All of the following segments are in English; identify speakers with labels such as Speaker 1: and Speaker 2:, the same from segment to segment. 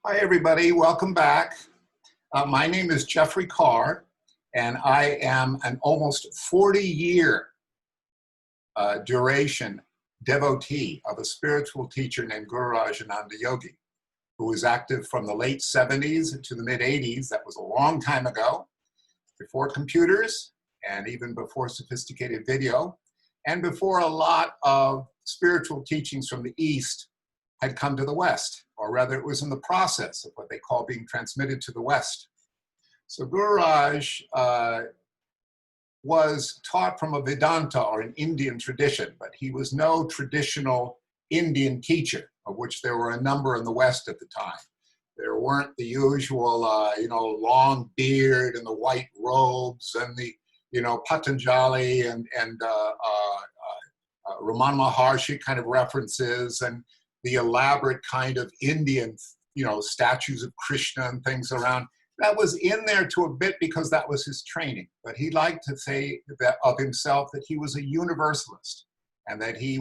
Speaker 1: Hi, everybody. Welcome back. My name is Jeffrey Carr, and I am an almost 40-year duration devotee of a spiritual teacher named Gururaj Ananda Yogi, who was active from the late 70s to the mid 80s. That was a long time ago, before computers and even before sophisticated video, and before a lot of spiritual teachings from the East had come to the West, or rather it was in the process of what they call being transmitted to the West. So Gururaj was taught from a Vedanta or an Indian tradition, but he was no traditional Indian teacher, of which there were a number in the West at the time. There weren't the usual, long beard and the white robes and the, Patanjali and Ramana Maharshi kind of references and the elaborate kind of Indian, statues of Krishna and things around. That was in there to a bit because that was his training. But he liked to say that of himself that he was a universalist and that he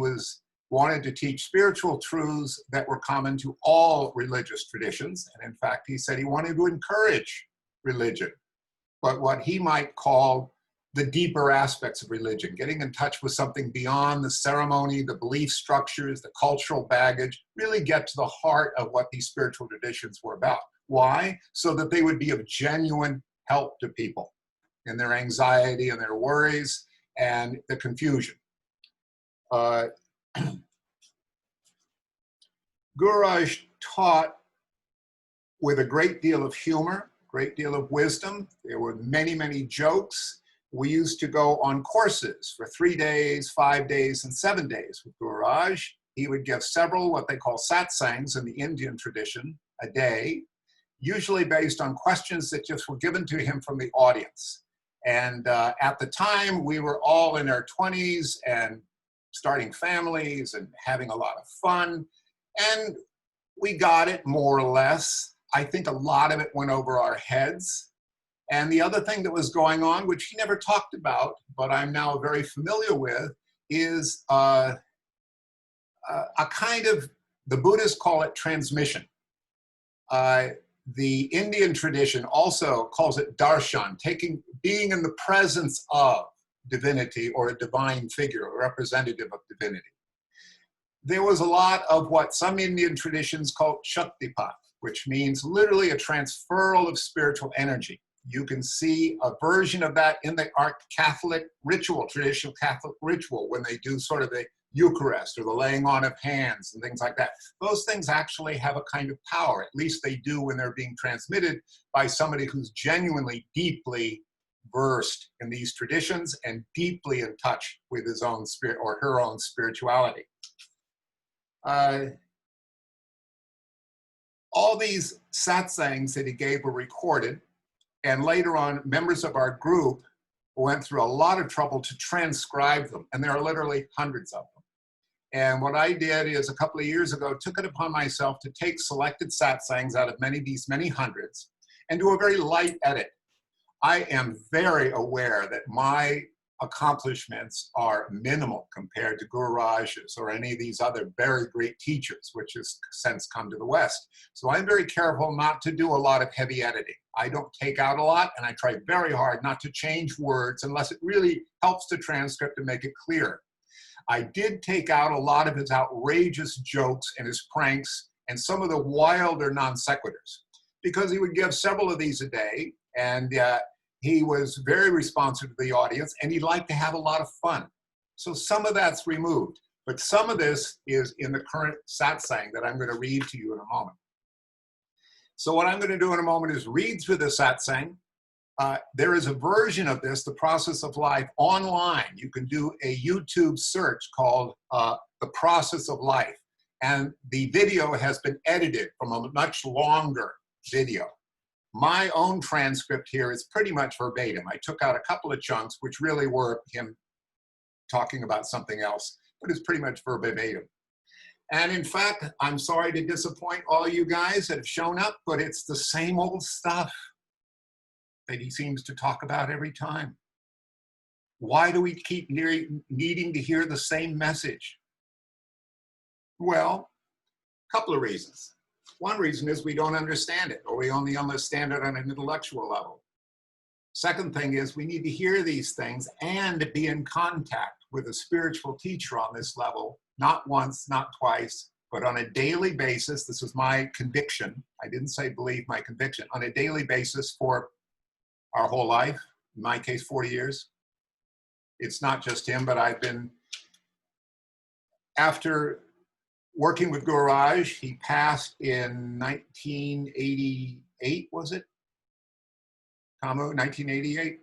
Speaker 1: wanted to teach spiritual truths that were common to all religious traditions. And in fact, he said he wanted to encourage religion, but what he might call the deeper aspects of religion, getting in touch with something beyond the ceremony, the belief structures, the cultural baggage, really get to the heart of what these spiritual traditions were about. Why? So that they would be of genuine help to people in their anxiety and their worries and the confusion. Gururaj taught with a great deal of humor, great deal of wisdom. There were many, many jokes. We used to go on courses for 3 days, 5 days, and 7 days with Gururaj. He would give several what they call satsangs in the Indian tradition a day, usually based on questions that just were given to him from the audience. And at the time, we were all in our 20s and starting families and having a lot of fun. And we got it more or less. I think a lot of it went over our heads. And the other thing that was going on, which he never talked about, but I'm now very familiar with, is a kind of, the Buddhists call it transmission. The Indian tradition also calls it darshan, being in the presence of divinity or a divine figure, a representative of divinity. There was a lot of what some Indian traditions call shaktipat, which means literally a transferal of spiritual energy. You can see a version of that in the Catholic ritual, traditional Catholic ritual, when they do sort of the Eucharist or the laying on of hands and things like that. Those things actually have a kind of power, at least they do when they're being transmitted by somebody who's genuinely, deeply versed in these traditions and deeply in touch with his own spirit or her own spirituality. All these satsangs that he gave were recorded. And later on, members of our group went through a lot of trouble to transcribe them. And there are literally hundreds of them. And what I did is a couple of years ago, took it upon myself to take selected satsangs out of many hundreds and do a very light edit. I am very aware that my accomplishments are minimal compared to Gururaj's or any of these other very great teachers, which has since come to the West. So I'm very careful not to do a lot of heavy editing. I don't take out a lot, and I try very hard not to change words unless it really helps the transcript to make it clear. I did take out a lot of his outrageous jokes and his pranks and some of the wilder non sequiturs, because he would give several of these a day, and he was very responsive to the audience, and he liked to have a lot of fun. So some of that's removed, but some of this is in the current satsang that I'm going to read to you in a moment. So what I'm going to do in a moment is read through the satsang. There is a version of this, The Process of Life, online. You can do a YouTube search called The Process of Life, and the video has been edited from a much longer video. My own transcript here is pretty much verbatim. I took out a couple of chunks, which really were him talking about something else, but it's pretty much verbatim. And in fact, I'm sorry to disappoint all you guys that have shown up, but it's the same old stuff that he seems to talk about every time. Why do we keep needing to hear the same message? Well, a couple of reasons. One reason is we don't understand it, or we only understand it on an intellectual level. Second thing is we need to hear these things and be in contact with a spiritual teacher on this level, not once, not twice, but on a daily basis. This is my conviction. I didn't say believe, my conviction. On a daily basis for our whole life, in my case, 40 years. It's not just him, but I've been, after working with Gururaj, he passed in 1988, was it? Kamu, 1988.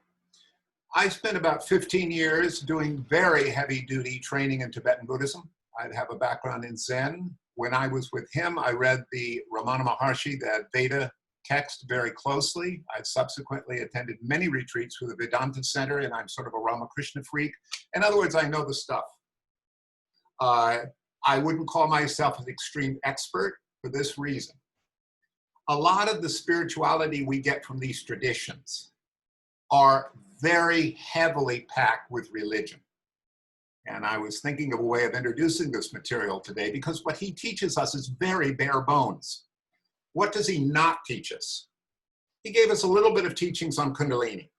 Speaker 1: I spent about 15 years doing very heavy duty training in Tibetan Buddhism. I have a background in Zen. When I was with him, I read the Ramana Maharshi, the Veda text, very closely. I've subsequently attended many retreats with the Vedanta Center, and I'm sort of a Ramakrishna freak. In other words, I know the stuff. I wouldn't call myself an extreme expert for this reason. A lot of the spirituality we get from these traditions are very heavily packed with religion. And I was thinking of a way of introducing this material today, because what he teaches us is very bare bones. What does he not teach us? He gave us a little bit of teachings on Kundalini.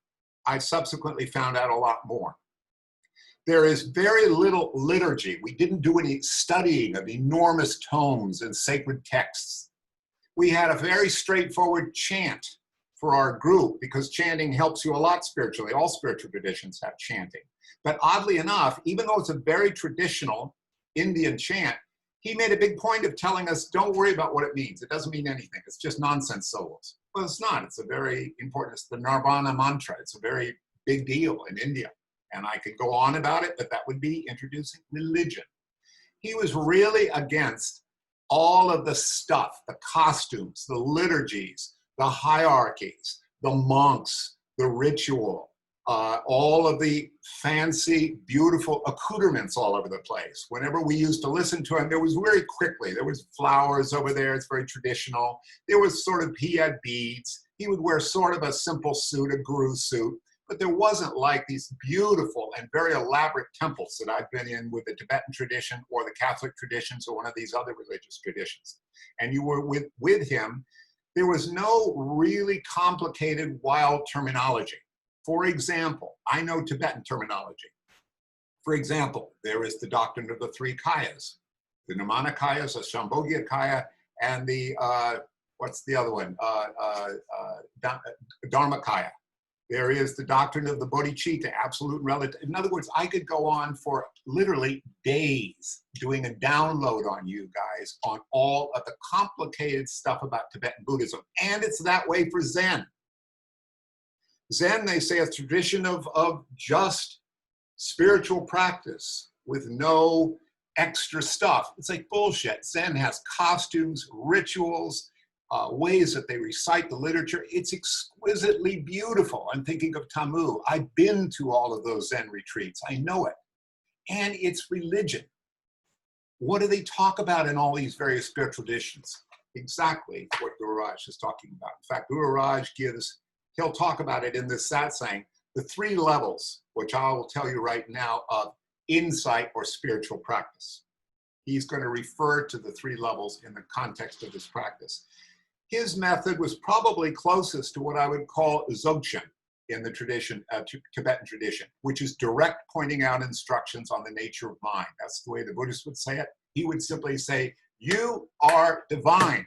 Speaker 1: I subsequently found out a lot more. There is very little liturgy. We didn't do any studying of enormous tomes and sacred texts. We had a very straightforward chant for our group, because chanting helps you a lot spiritually. All spiritual traditions have chanting. But oddly enough, even though it's a very traditional Indian chant, he made a big point of telling us, don't worry about what it means. It doesn't mean anything. It's just nonsense syllables. Well, it's not. It's a very important, it's the Nirvana mantra. It's a very big deal in India. And I could go on about it, but that would be introducing religion. He was really against all of the stuff, the costumes, the liturgies, the hierarchies, the monks, the ritual, all of the fancy, beautiful accoutrements all over the place. Whenever we used to listen to him, there was very quickly, there was flowers over there, it's very traditional. There was sort of, he had beads. He would wear sort of a simple suit, a guru suit, but there wasn't like these beautiful and very elaborate temples that I've been in with the Tibetan tradition or the Catholic traditions or one of these other religious traditions. And you were with him, there was no really complicated, wild terminology. For example, I know Tibetan terminology. For example, there is the doctrine of the three kayas, the Nirmanakayas, the Shambhogya and the, what's the other one? Dharmakaya. There is the doctrine of the bodhicitta, absolute and relative. In other words, I could go on for literally days doing a download on you guys on all of the complicated stuff about Tibetan Buddhism. And it's that way for Zen. Zen, they say, a tradition of just spiritual practice with no extra stuff. It's like bullshit. Zen has costumes, rituals, ways that they recite the literature. It's exquisitely beautiful. I'm thinking of Tamu. I've been to all of those Zen retreats. I know it. And it's religion. What do they talk about in all these various spiritual traditions? Exactly what Gururaj is talking about. In fact, Gururaj he'll talk about it in this satsang, the three levels, which I will tell you right now, of insight or spiritual practice. He's going to refer to the three levels in the context of this practice. His method was probably closest to what I would call Dzogchen in the tradition, Tibetan tradition, which is direct pointing out instructions on the nature of mind. That's the way the Buddhists would say it. He would simply say, you are divine.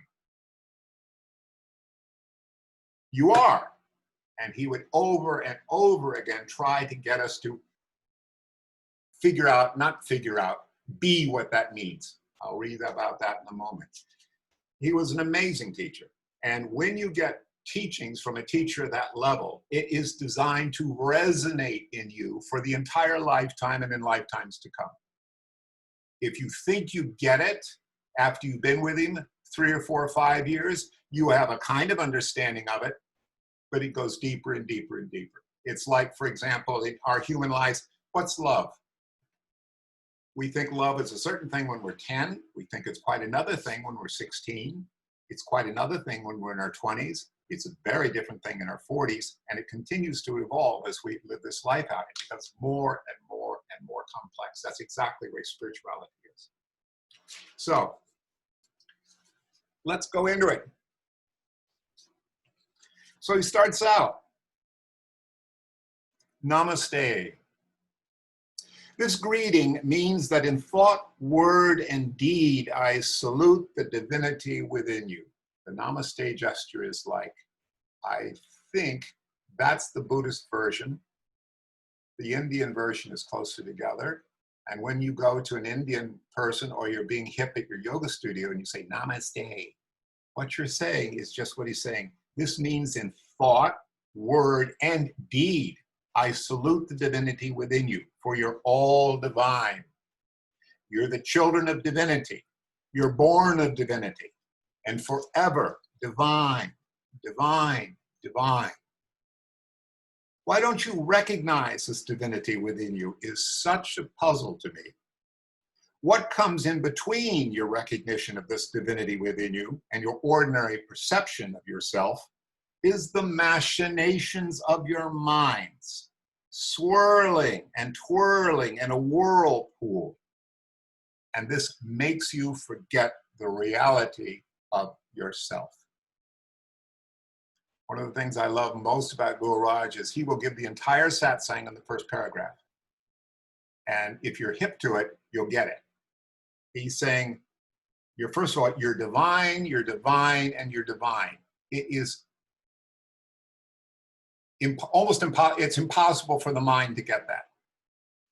Speaker 1: You are. And he would over and over again try to get us to figure out, not figure out, be what that means. I'll read about that in a moment. He was an amazing teacher. And when you get teachings from a teacher at that level, it is designed to resonate in you for the entire lifetime and in lifetimes to come. If you think you get it after you've been with him 3 or 4 or 5 years, you have a kind of understanding of it, but it goes deeper and deeper and deeper. It's like, for example, in our human lives, what's love? We think love is a certain thing when we're 10. We think it's quite another thing when we're 16. It's quite another thing when we're in our 20s. It's a very different thing in our 40s, and it continues to evolve as we live this life out. It becomes more and more and more complex. That's exactly where spirituality is. So, Let's go into it. So he starts out, Namaste. This greeting means that in thought, word, and deed, I salute the divinity within you. The Namaste gesture is like, I think that's the Buddhist version. The Indian version is closer together. And when you go to an Indian person or you're being hip at your yoga studio and you say Namaste, what you're saying is just what he's saying. This means in thought, word, and deed, I salute the divinity within you, for you're all divine. You're the children of divinity. You're born of divinity, and forever divine, divine, divine. Why don't you recognize this divinity within you is such a puzzle to me. What comes in between your recognition of this divinity within you and your ordinary perception of yourself is the machinations of your minds, swirling and twirling in a whirlpool. And this makes you forget the reality of yourself. One of the things I love most about Gururaj is he will give the entire satsang in the first paragraph. And if you're hip to it, you'll get it. He's saying, first of all, you're divine, and you're divine. It is it's impossible for the mind to get that.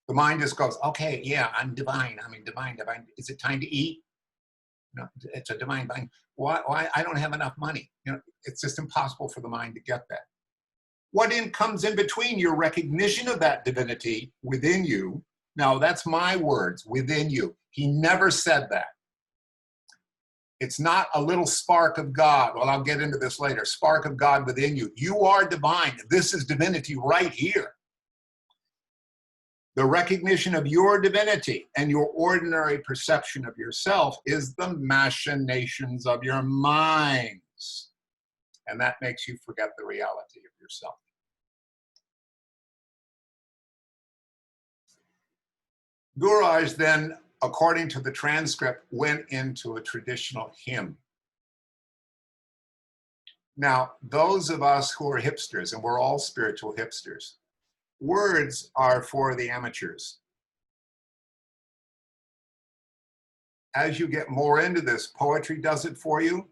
Speaker 1: The mind just goes, okay, yeah, I'm divine. I mean, divine. Is it time to eat? No, it's a divine thing. Why? I don't have enough money. It's just impossible for the mind to get that. What comes in between your recognition of that divinity within you? Now, that's my words, within you. He never said that. It's not a little spark of God. Well, I'll get into this later. Spark of God within you. You are divine. This is divinity right here. The recognition of your divinity and your ordinary perception of yourself is the machinations of your minds. And that makes you forget the reality of yourself. Gururaj then, according to the transcript, went into a traditional hymn. Now, those of us who are hipsters, and we're all spiritual hipsters, words are for the amateurs. As you get more into this, poetry does it for you.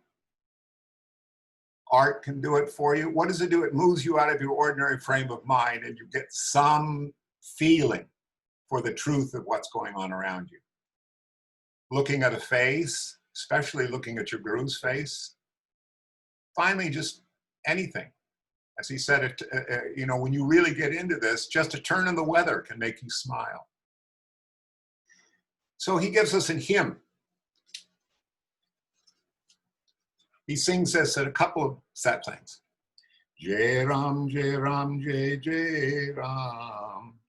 Speaker 1: Art can do it for you. What does it do? It moves you out of your ordinary frame of mind and you get some feeling for the truth of what's going on around you. Looking at a face, especially looking at your guru's face. Finally, just anything. As he said, when you really get into this, just a turn in the weather can make you smile. So he gives us a hymn. He sings this at a couple of satsangs. Jai Ram, Jai Ram, Jai Jai Ram.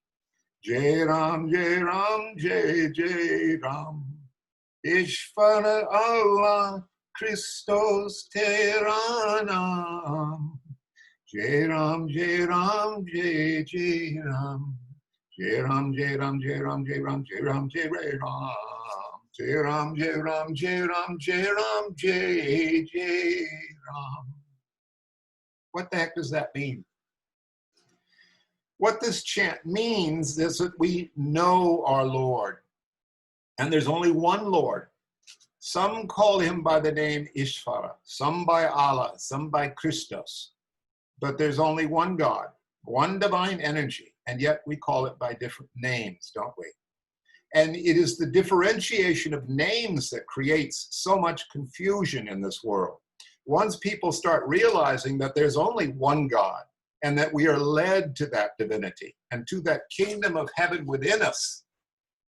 Speaker 1: Jai Ram, Jai Ram, Jai Jai Ram. Ishvara Allah, Christos Teranam. Jai Ram, Jai Ram, Jai Jai Ram. Jai Ram, Jai Ram, Jai Ram, Jai Ram, Jai Ram, Jai Ram. Jai Ram, Jai Ram, Jai Ram, Jai Ram, Jai Jai Ram. What the heck does that mean? What this chant means is that we know our Lord. And there's only one Lord. Some call him by the name Ishvara, some by Allah, some by Christos. But there's only one God, one divine energy, and yet we call it by different names, don't we? And it is the differentiation of names that creates so much confusion in this world. Once people start realizing that there's only one God and that we are led to that divinity and to that kingdom of heaven within us,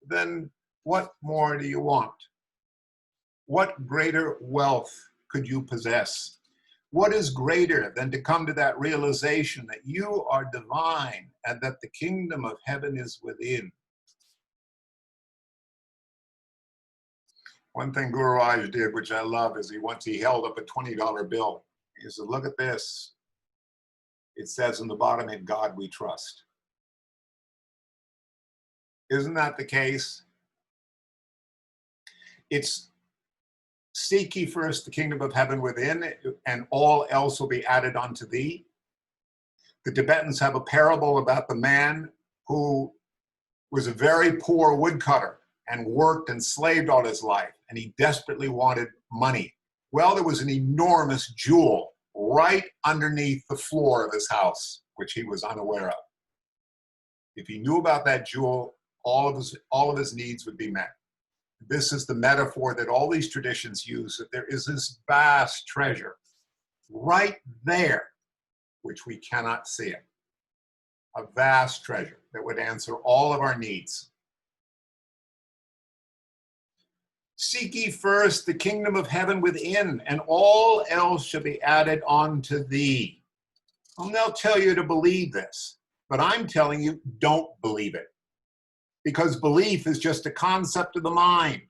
Speaker 1: then what more do you want? What greater wealth could you possess? What is greater than to come to that realization that you are divine and that the kingdom of heaven is within? One thing Gururaj did, which I love, is he held up a $20 bill. He said, look at this. It says on the bottom, in God we trust. Isn't that the case? It's Seek ye first the kingdom of heaven within, and all else will be added unto thee. The Tibetans have a parable about the man who was a very poor woodcutter and worked and slaved all his life, and he desperately wanted money. Well, there was an enormous jewel right underneath the floor of his house, which he was unaware of. If he knew about that jewel, all of his needs would be met. This is the metaphor that all these traditions use, that there is this vast treasure right there, which we cannot see it. A vast treasure that would answer all of our needs. Seek ye first the kingdom of heaven within, and all else shall be added unto thee. Well, they'll tell you to believe this, but I'm telling you, don't believe it. Because belief is just a concept of the mind.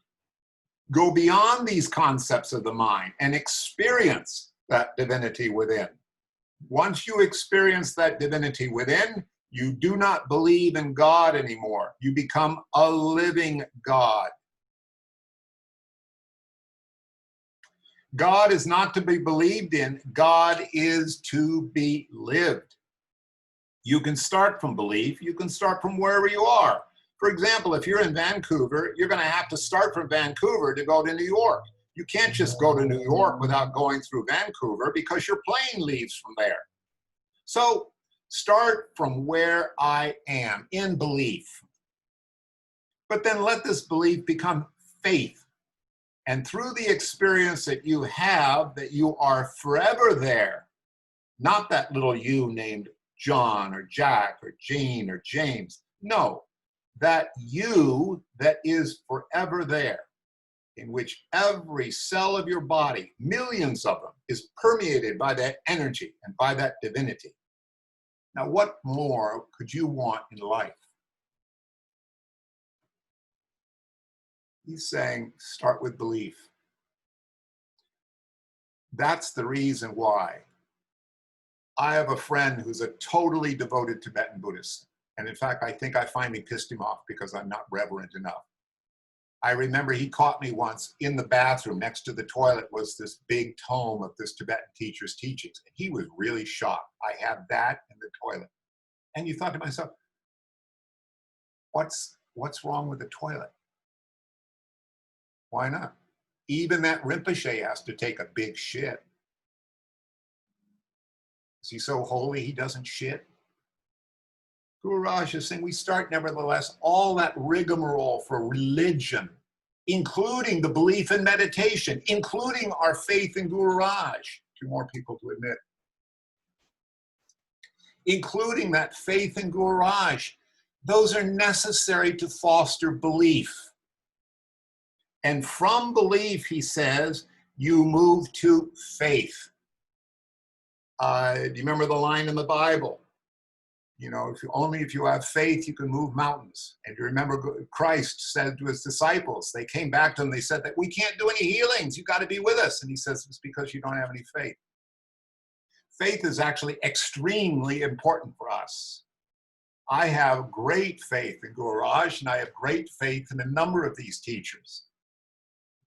Speaker 1: Go beyond these concepts of the mind and experience that divinity within. Once you experience that divinity within, you do not believe in God anymore. You become a living God. God is not to be believed in. God is to be lived. You can start from belief. You can start from wherever you are. For example, if you're in Vancouver, you're going to have to start from Vancouver to go to New York. You can't just go to New York without going through Vancouver because your plane leaves from there. So start from where I am, in belief. But then let this belief become faith. And through the experience that you have, that you are forever there, not that little you named John or Jack or Jean or James. No, that you that is forever there, in which every cell of your body, millions of them, is permeated by that energy and by that divinity. Now, what more could you want in life? He's saying, start with belief. That's the reason why I have a friend who's a totally devoted Tibetan Buddhist. And in fact, I think I finally pissed him off because I'm not reverent enough. I remember he caught me once in the bathroom. Next to the toilet was this big tome of this Tibetan teacher's teachings. And he was really shocked. I had that in the toilet. And you thought to myself, what's wrong with the toilet? Why not? Even that Rinpoche has to take a big shit. Is he so holy he doesn't shit? Gururaj is saying we start, nevertheless, all that rigmarole for religion, including the belief in meditation, including our faith in Gururaj, two more people to admit, including that faith in Gururaj. Those are necessary to foster belief. And from belief, he says, you move to faith. Do you remember the line in the Bible? You know, if you have faith, you can move mountains. And you remember Christ said to his disciples, they came back to him, they said that we can't do any healings. You got to be with us. And he says, it's because you don't have any faith. Faith is actually extremely important for us. I have great faith in Gururaj, and I have great faith in a number of these teachers.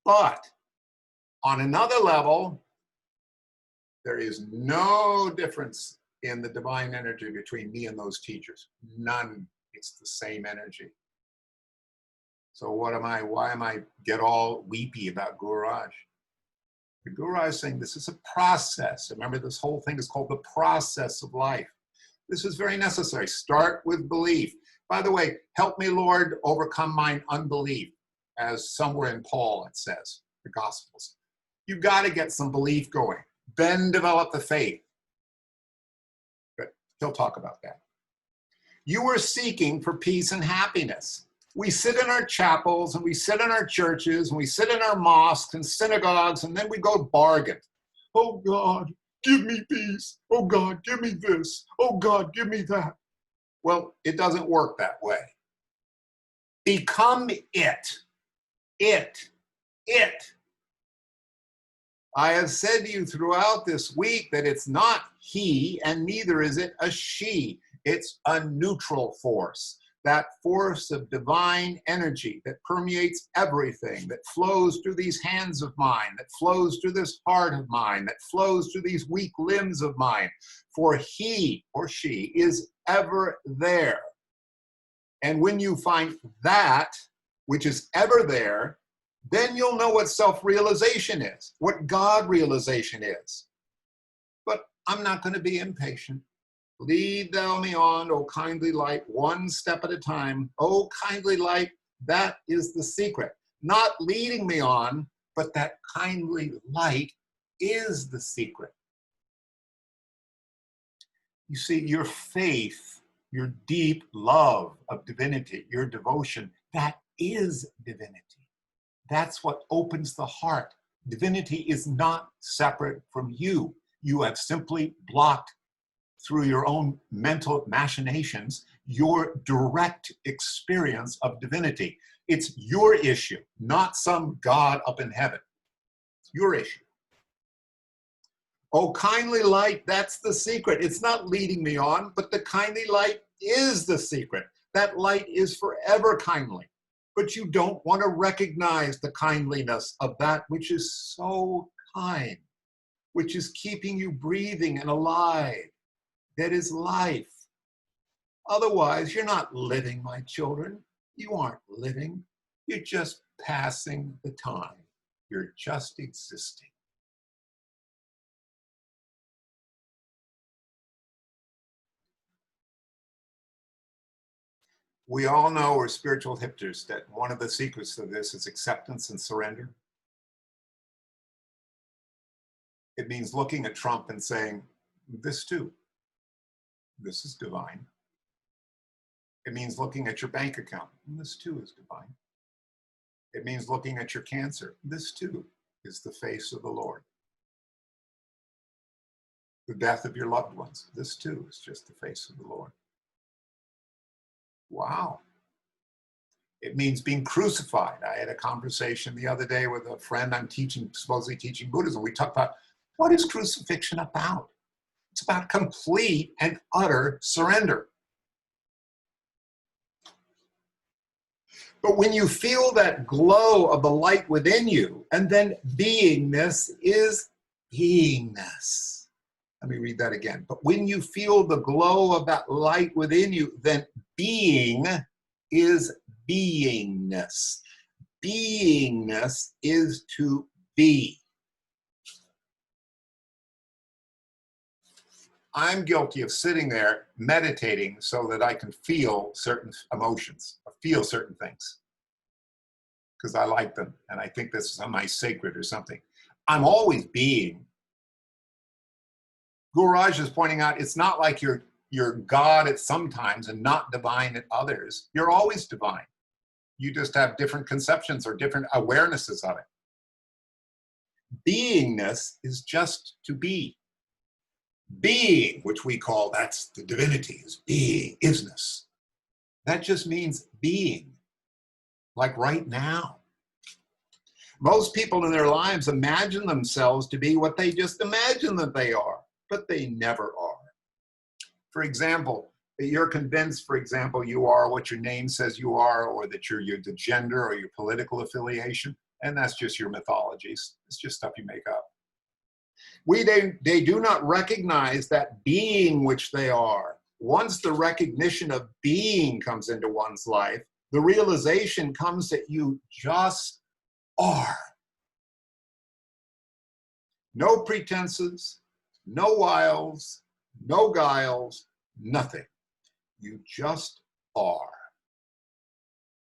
Speaker 1: But on another level, there is no difference in the divine energy between me and those teachers. None. It's the same energy. So why am I get all weepy about Gururaj? The Gururaj is saying this is a process. Remember, this whole thing is called the process of life. This is very necessary. Start with belief. By the way, help me, Lord, overcome mine unbelief, as somewhere in Paul it says, the Gospels. You've got to get some belief going. Then develop the faith. But he'll talk about that. You are seeking for peace and happiness. We sit in our chapels and we sit in our churches and we sit in our mosques and synagogues and then we go bargain. Oh God, give me peace. Oh God, give me this. Oh God, give me that. Well, it doesn't work that way. Become it. It. I have said to you throughout this week that it's not he and neither is it a she. It's a neutral force. that force of divine energy that permeates everything, that flows through these hands of mine, that flows through this heart of mine, that flows through these weak limbs of mine. For he or she is ever there. And when you find that, which is ever there, then you'll know what self-realization is, what God realization is. But I'm not going to be impatient. Lead thou me on, O kindly light, one step at a time. O kindly light, that is the secret. Not leading me on, but that kindly light is the secret. You see, your faith, your deep love of divinity, your devotion, that is divinity. That's what opens the heart. Divinity is not separate from you. You have simply blocked, through your own mental machinations, your direct experience of divinity. It's your issue, not some God up in heaven. It's your issue. Oh, kindly light, that's the secret. It's not leading me on, but the kindly light is the secret. That light is forever kindly. But you don't want to recognize the kindliness of that which is so kind, which is keeping you breathing and alive. That is life. Otherwise, you're not living, my children. You aren't living. You're just passing the time. You're just existing. We all know, we're spiritual hipsters, that one of the secrets of this is acceptance and surrender. It means looking at Trump and saying, this too. This is divine. It means looking at your bank account. This too is divine. It means looking at your cancer. This too is the face of the Lord. The death of your loved ones. This too is just the face of the Lord. Wow. It means being crucified. I had a conversation the other day with a friend I'm supposedly teaching Buddhism. We talked about, what is crucifixion about? It's about complete and utter surrender. But when you feel that glow of the light within you, and then beingness is beingness. Let me read that again. But when you feel the glow of that light within you, then being is beingness. Beingness is to be. I'm guilty of sitting there meditating so that I can feel certain emotions, or feel certain things, because I like them and I think this is somehow sacred or something. I'm always being. Gururaj is pointing out, it's not like you're God at some times and not divine at others. You're always divine. You just have different conceptions or different awarenesses of it. Beingness is just to be. Being, which we call, that's the divinity, is being, isness. That just means being, like right now. Most people in their lives imagine themselves to be what they just imagine that they are, but they never are. For example, you're convinced, for example, you are what your name says you are, or that you're the gender or your political affiliation, and that's just your mythologies. It's just stuff you make up. They do not recognize that being which they are. Once the recognition of being comes into one's life, the realization comes that you just are. No pretenses, no wiles, no guiles, nothing. You just are.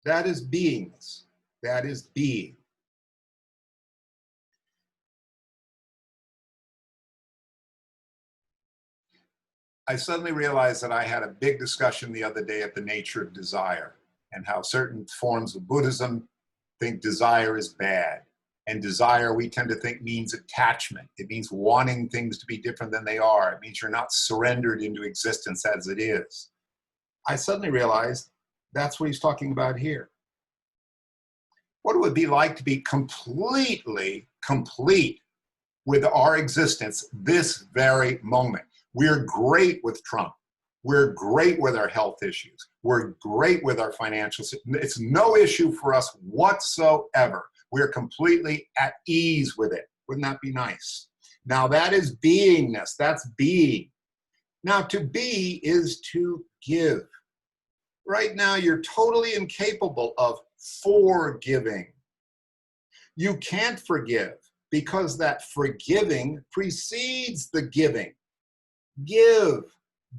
Speaker 1: That is beingness. That is being. I suddenly realized that I had a big discussion the other day at the nature of desire and how certain forms of Buddhism think desire is bad. And desire, we tend to think, means attachment. It means wanting things to be different than they are. It means you're not surrendered into existence as it is. I suddenly realized that's what he's talking about here. What it would be like to be completely complete with our existence this very moment. We're great with Trump. We're great with our health issues. We're great with our financial. It's no issue for us whatsoever. We're completely at ease with it. Wouldn't that be nice? Now that is beingness. That's being. Now to be is to give. Right now you're totally incapable of forgiving. You can't forgive because that forgiving precedes the giving. Give.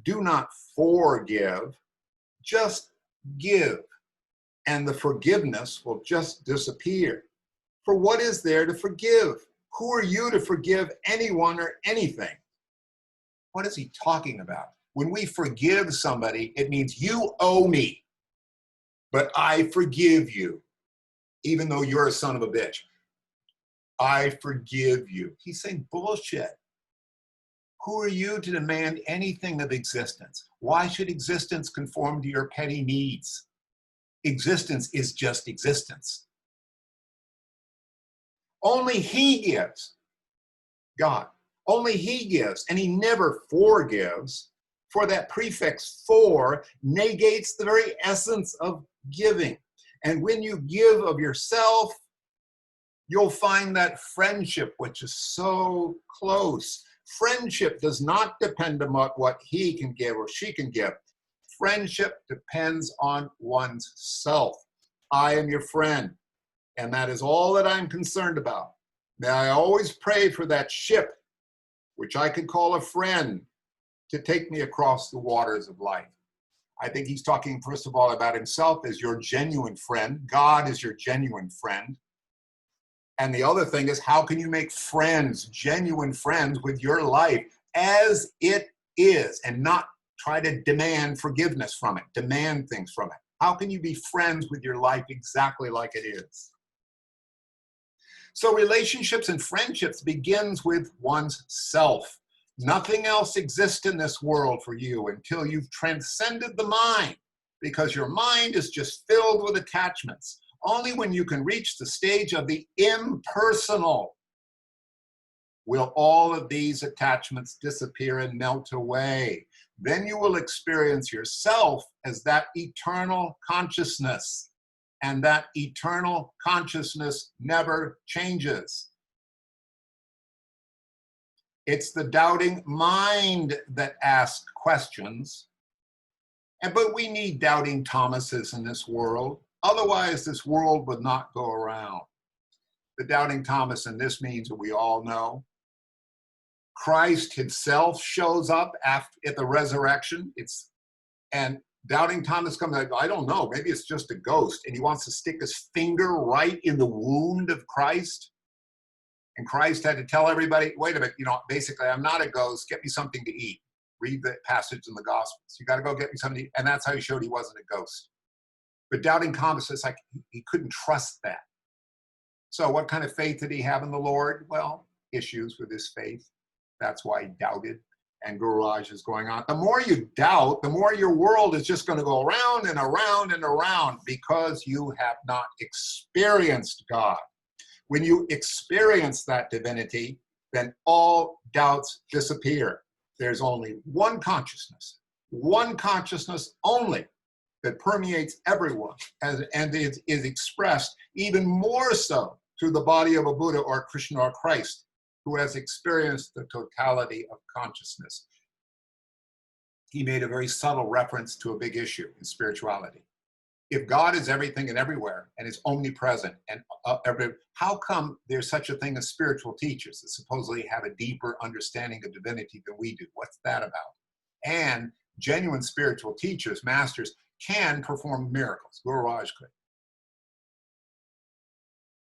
Speaker 1: Do not forgive. Just give. And the forgiveness will just disappear. For what is there to forgive? Who are you to forgive anyone or anything? What is he talking about? When we forgive somebody, it means you owe me, but I forgive you, even though you're a son of a bitch. I forgive you. He's saying bullshit. Who are you to demand anything of existence? Why should existence conform to your petty needs? Existence is just existence. Only he gives, God. Only he gives, and he never forgives, for that prefix for negates the very essence of giving. And when you give of yourself, you'll find that friendship, which is so close. Friendship does not depend on what he can give or she can give. Friendship depends on one's self. I am your friend, and that is all that I'm concerned about. May I always pray for that ship, which I could call a friend, to take me across the waters of life. I think he's talking, first of all, about himself as your genuine friend. God is your genuine friend. And the other thing is, how can you make friends, genuine friends, with your life as it is, and not try to demand forgiveness from it, demand things from it? How can you be friends with your life exactly like it is? So relationships and friendships begins with one's self. Nothing else exists in this world for you until you've transcended the mind, because your mind is just filled with attachments. Only when you can reach the stage of the impersonal will all of these attachments disappear and melt away. Then you will experience yourself as that eternal consciousness, and that eternal consciousness never changes. It's the doubting mind that asks questions, but we need doubting Thomases in this world. Otherwise, this world would not go around. The doubting Thomas, and this means that we all know, Christ himself shows up at the resurrection. And doubting Thomas comes like, I don't know, maybe it's just a ghost. And he wants to stick his finger right in the wound of Christ. And Christ had to tell everybody, wait a minute, basically, I'm not a ghost. Get me something to eat. Read the passage in the Gospels. You got to go get me something to eat. And that's how he showed he wasn't a ghost. But doubting Thomas is like, he couldn't trust that. So what kind of faith did he have in the Lord? Well, issues with his faith. That's why he doubted. And Gururaj is going on. The more you doubt, the more your world is just going to go around and around and around, because you have not experienced God. When you experience that divinity, then all doubts disappear. There's only one consciousness only, that permeates everyone, and it is expressed even more so through the body of a Buddha or Krishna or Christ, who has experienced the totality of consciousness. He made a very subtle reference to a big issue in spirituality. If God is everything and everywhere and is omnipresent, and how come there's such a thing as spiritual teachers that supposedly have a deeper understanding of divinity than we do? What's that about? And genuine spiritual teachers, masters, can perform miracles. Gururaj could.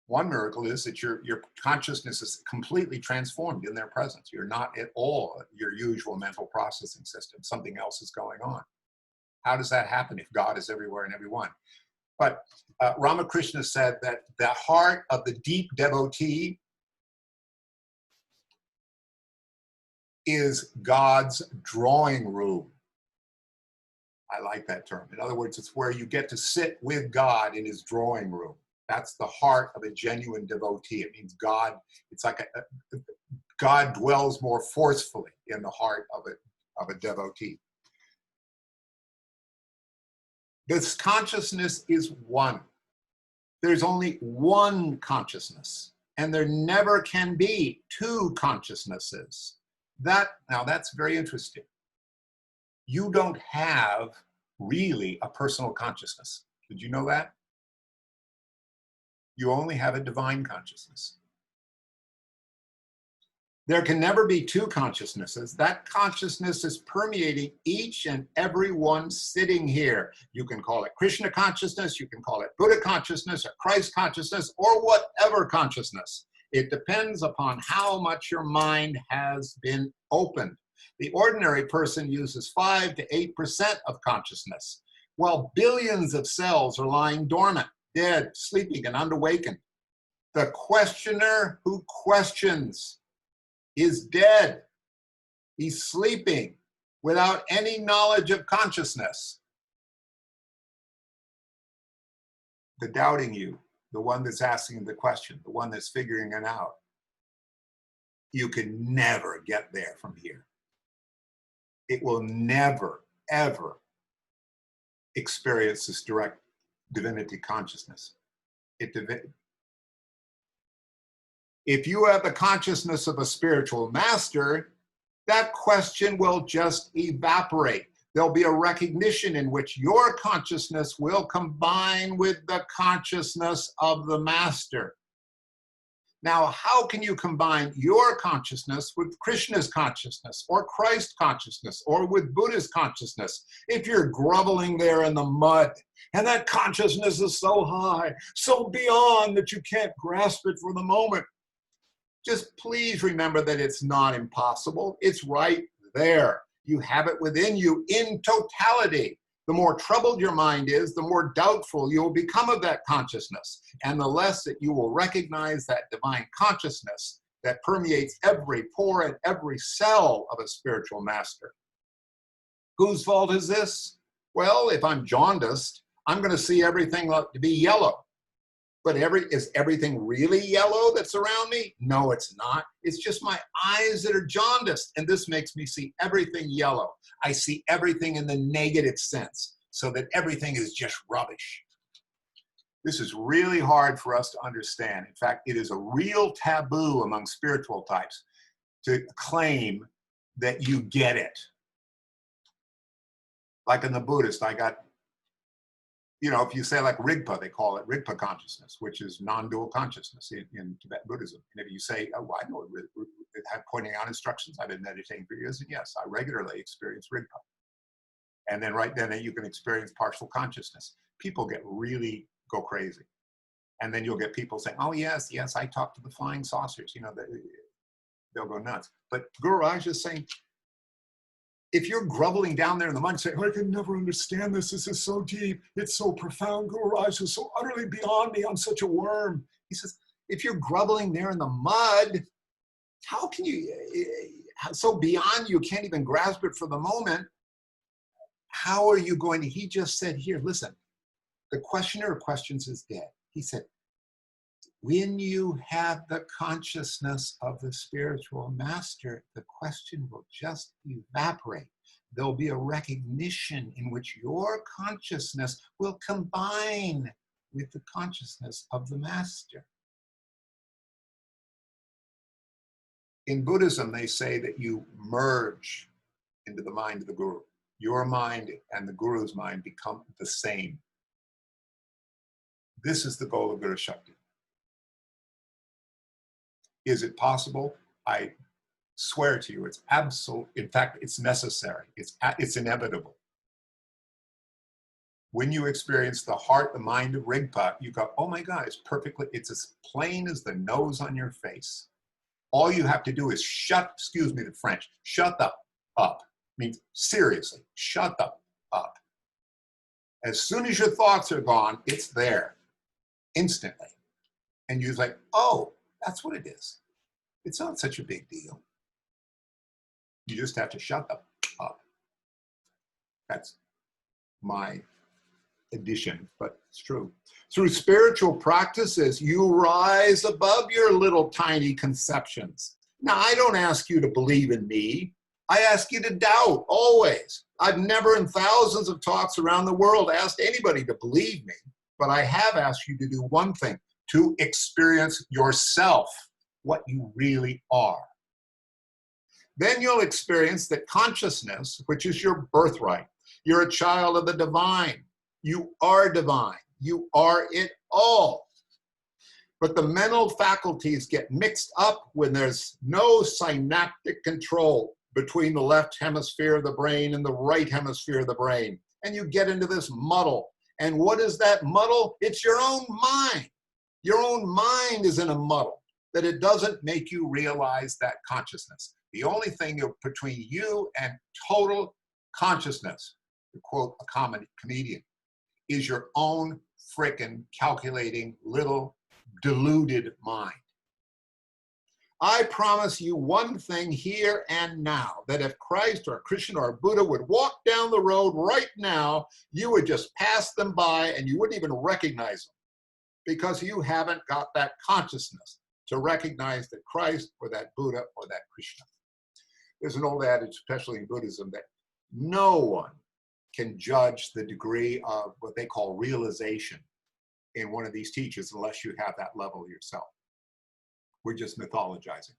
Speaker 1: One miracle is that your consciousness is completely transformed in their presence. You're not at all your usual mental processing system. Something else is going on. How does that happen if God is everywhere and everyone? But Ramakrishna said that the heart of the deep devotee is God's drawing room. I like that term. In other words, it's where you get to sit with God in his drawing room. That's the heart of a genuine devotee. It means God, it's like God dwells more forcefully in the heart of a devotee. This consciousness is one. There's only one consciousness, and there never can be two consciousnesses. Now that's very interesting. You don't have really a personal consciousness. Did you know that? You only have a divine consciousness. There can never be two consciousnesses. That consciousness is permeating each and every one sitting here. You can call it Krishna consciousness, you can call it Buddha consciousness, or Christ consciousness, or whatever consciousness. It depends upon how much your mind has been opened. The ordinary person uses 5 to 8% of consciousness, while billions of cells are lying dormant, dead, sleeping, and unawakened. The questioner who questions is dead. He's sleeping without any knowledge of consciousness. The doubting you, the one that's asking the question, the one that's figuring it out, you can never get there from here. It will never, ever experience this direct divinity consciousness. If you have the consciousness of a spiritual master, that question will just evaporate. There'll be a recognition in which your consciousness will combine with the consciousness of the master. Now, how can you combine your consciousness with Krishna's consciousness, or Christ's consciousness, or with Buddha's consciousness, if you're groveling there in the mud, and that consciousness is so high, so beyond that you can't grasp it for the moment? Just please remember that it's not impossible. It's right there. You have it within you in totality. The more troubled your mind is, the more doubtful you will become of that consciousness, and the less that you will recognize that divine consciousness that permeates every pore and every cell of a spiritual master. Whose fault is this? Well, if I'm jaundiced, I'm going to see everything to be yellow. But is everything really yellow that's around me? No, it's not. It's just my eyes that are jaundiced, and this makes me see everything yellow. I see everything in the negative sense, so that everything is just rubbish. This is really hard for us to understand. In fact, it is a real taboo among spiritual types to claim that you get it. Like in the Buddhist, if you say like Rigpa, they call it Rigpa consciousness, which is non-dual consciousness in Tibetan Buddhism. And if you say, oh, I know it had pointing out instructions, I've been meditating for years, and yes, I regularly experience Rigpa. And then right then you can experience partial consciousness. People go crazy. And then you'll get people saying, oh, yes, I talked to the flying saucers. They'll go nuts. But Gururaj is saying, if you're groveling down there in the mud and saying, I can never understand this is so deep, it's so profound, Gururaj is so utterly beyond me, I'm such a worm. He says, if you're groveling there in the mud, how can you, so beyond you can't even grasp it for the moment, how are you going to, he just said here, listen, the questioner of questions is dead. He said, when you have the consciousness of the spiritual master, the question will just evaporate. There'll be a recognition in which your consciousness will combine with the consciousness of the master. In Buddhism, they say that you merge into the mind of the guru. Your mind and the guru's mind become the same. This is the goal of Guru Shakti. Is it possible? I swear to you, it's absolute. In fact, it's necessary. It's inevitable. When you experience the heart, the mind of Rigpa, you go, oh my God, it's as plain as the nose on your face. All you have to do is excuse me the French, shut the up. Means seriously, shut the up. As soon as your thoughts are gone, it's there instantly. And you're like, oh, that's what it is. It's not such a big deal. You just have to shut them up. That's my addition, but it's true. Through spiritual practices, you rise above your little tiny conceptions. Now, I don't ask you to believe in me. I ask you to doubt, always. I've never in thousands of talks around the world asked anybody to believe me, but I have asked you to do one thing, to experience yourself, what you really are. Then you'll experience that consciousness, which is your birthright. You're a child of the divine. You are divine. You are it all. But the mental faculties get mixed up when there's no synaptic control between the left hemisphere of the brain and the right hemisphere of the brain. And you get into this muddle. And what is that muddle? It's your own mind. Your own mind is in a muddle, that it doesn't make you realize that consciousness. The only thing between you and total consciousness, to quote a comedian, is your own frickin' calculating little deluded mind. I promise you one thing here and now, that if Christ or Krishna or Buddha would walk down the road right now, you would just pass them by and you wouldn't even recognize them, because you haven't got that consciousness to recognize that Christ or that Buddha or that Krishna. There's an old adage, especially in Buddhism, that no one can judge the degree of what they call realization in one of these teachers unless you have that level yourself. We're just mythologizing.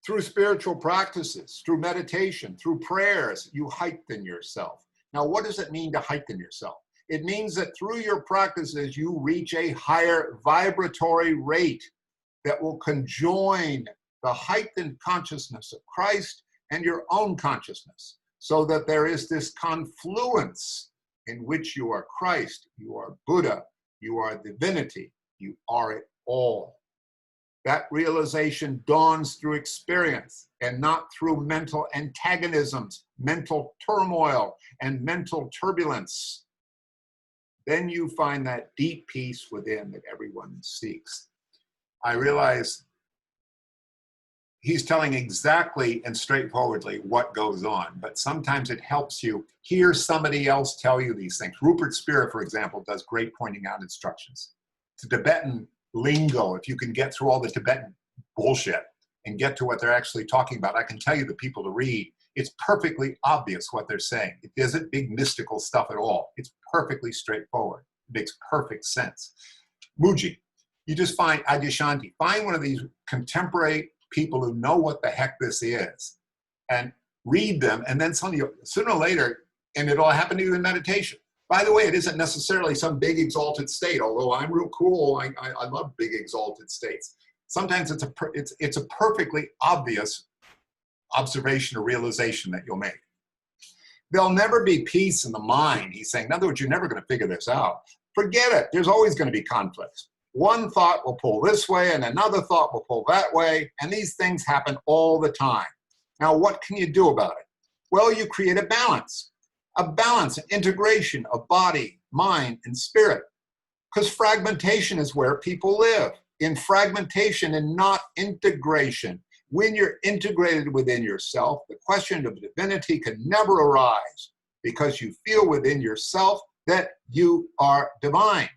Speaker 1: Through spiritual practices, through meditation, through prayers, you heighten yourself. Now, what does it mean to heighten yourself? It means that through your practices, you reach a higher vibratory rate that will conjoin the heightened consciousness of Christ and your own consciousness, so that there is this confluence in which you are Christ, you are Buddha, you are divinity, you are it all. That realization dawns through experience and not through mental antagonisms, mental turmoil, and mental turbulence. Then you find that deep peace within that everyone seeks. I realize he's telling exactly and straightforwardly what goes on, but sometimes it helps you hear somebody else tell you these things. Rupert Spira, for example, does great pointing out instructions. It's Tibetan lingo. If you can get through all the Tibetan bullshit and get to what they're actually talking about, I can tell you the people to read. It's perfectly obvious what they're saying. It isn't big mystical stuff at all. It's perfectly straightforward. It makes perfect sense. Muji, you just find Adyashanti. Find one of these contemporary people who know what the heck this is and read them, and then sooner or later, and it'll happen to you in meditation. By the way, it isn't necessarily some big exalted state, although I'm real cool. I love big exalted states. Sometimes it's a perfectly obvious observation or realization that you'll make. There'll never be peace in the mind, he's saying. In other words, you're never going to figure this out. Forget it. There's always going to be conflicts. One thought will pull this way and another thought will pull that way, and these things happen all the time. Now, what can you do about it? Well, you create a balance, an integration of body, mind, and spirit, because fragmentation is where people live, in fragmentation and not integration. When you're integrated within yourself, the question of divinity can never arise, because you feel within yourself that you are divine.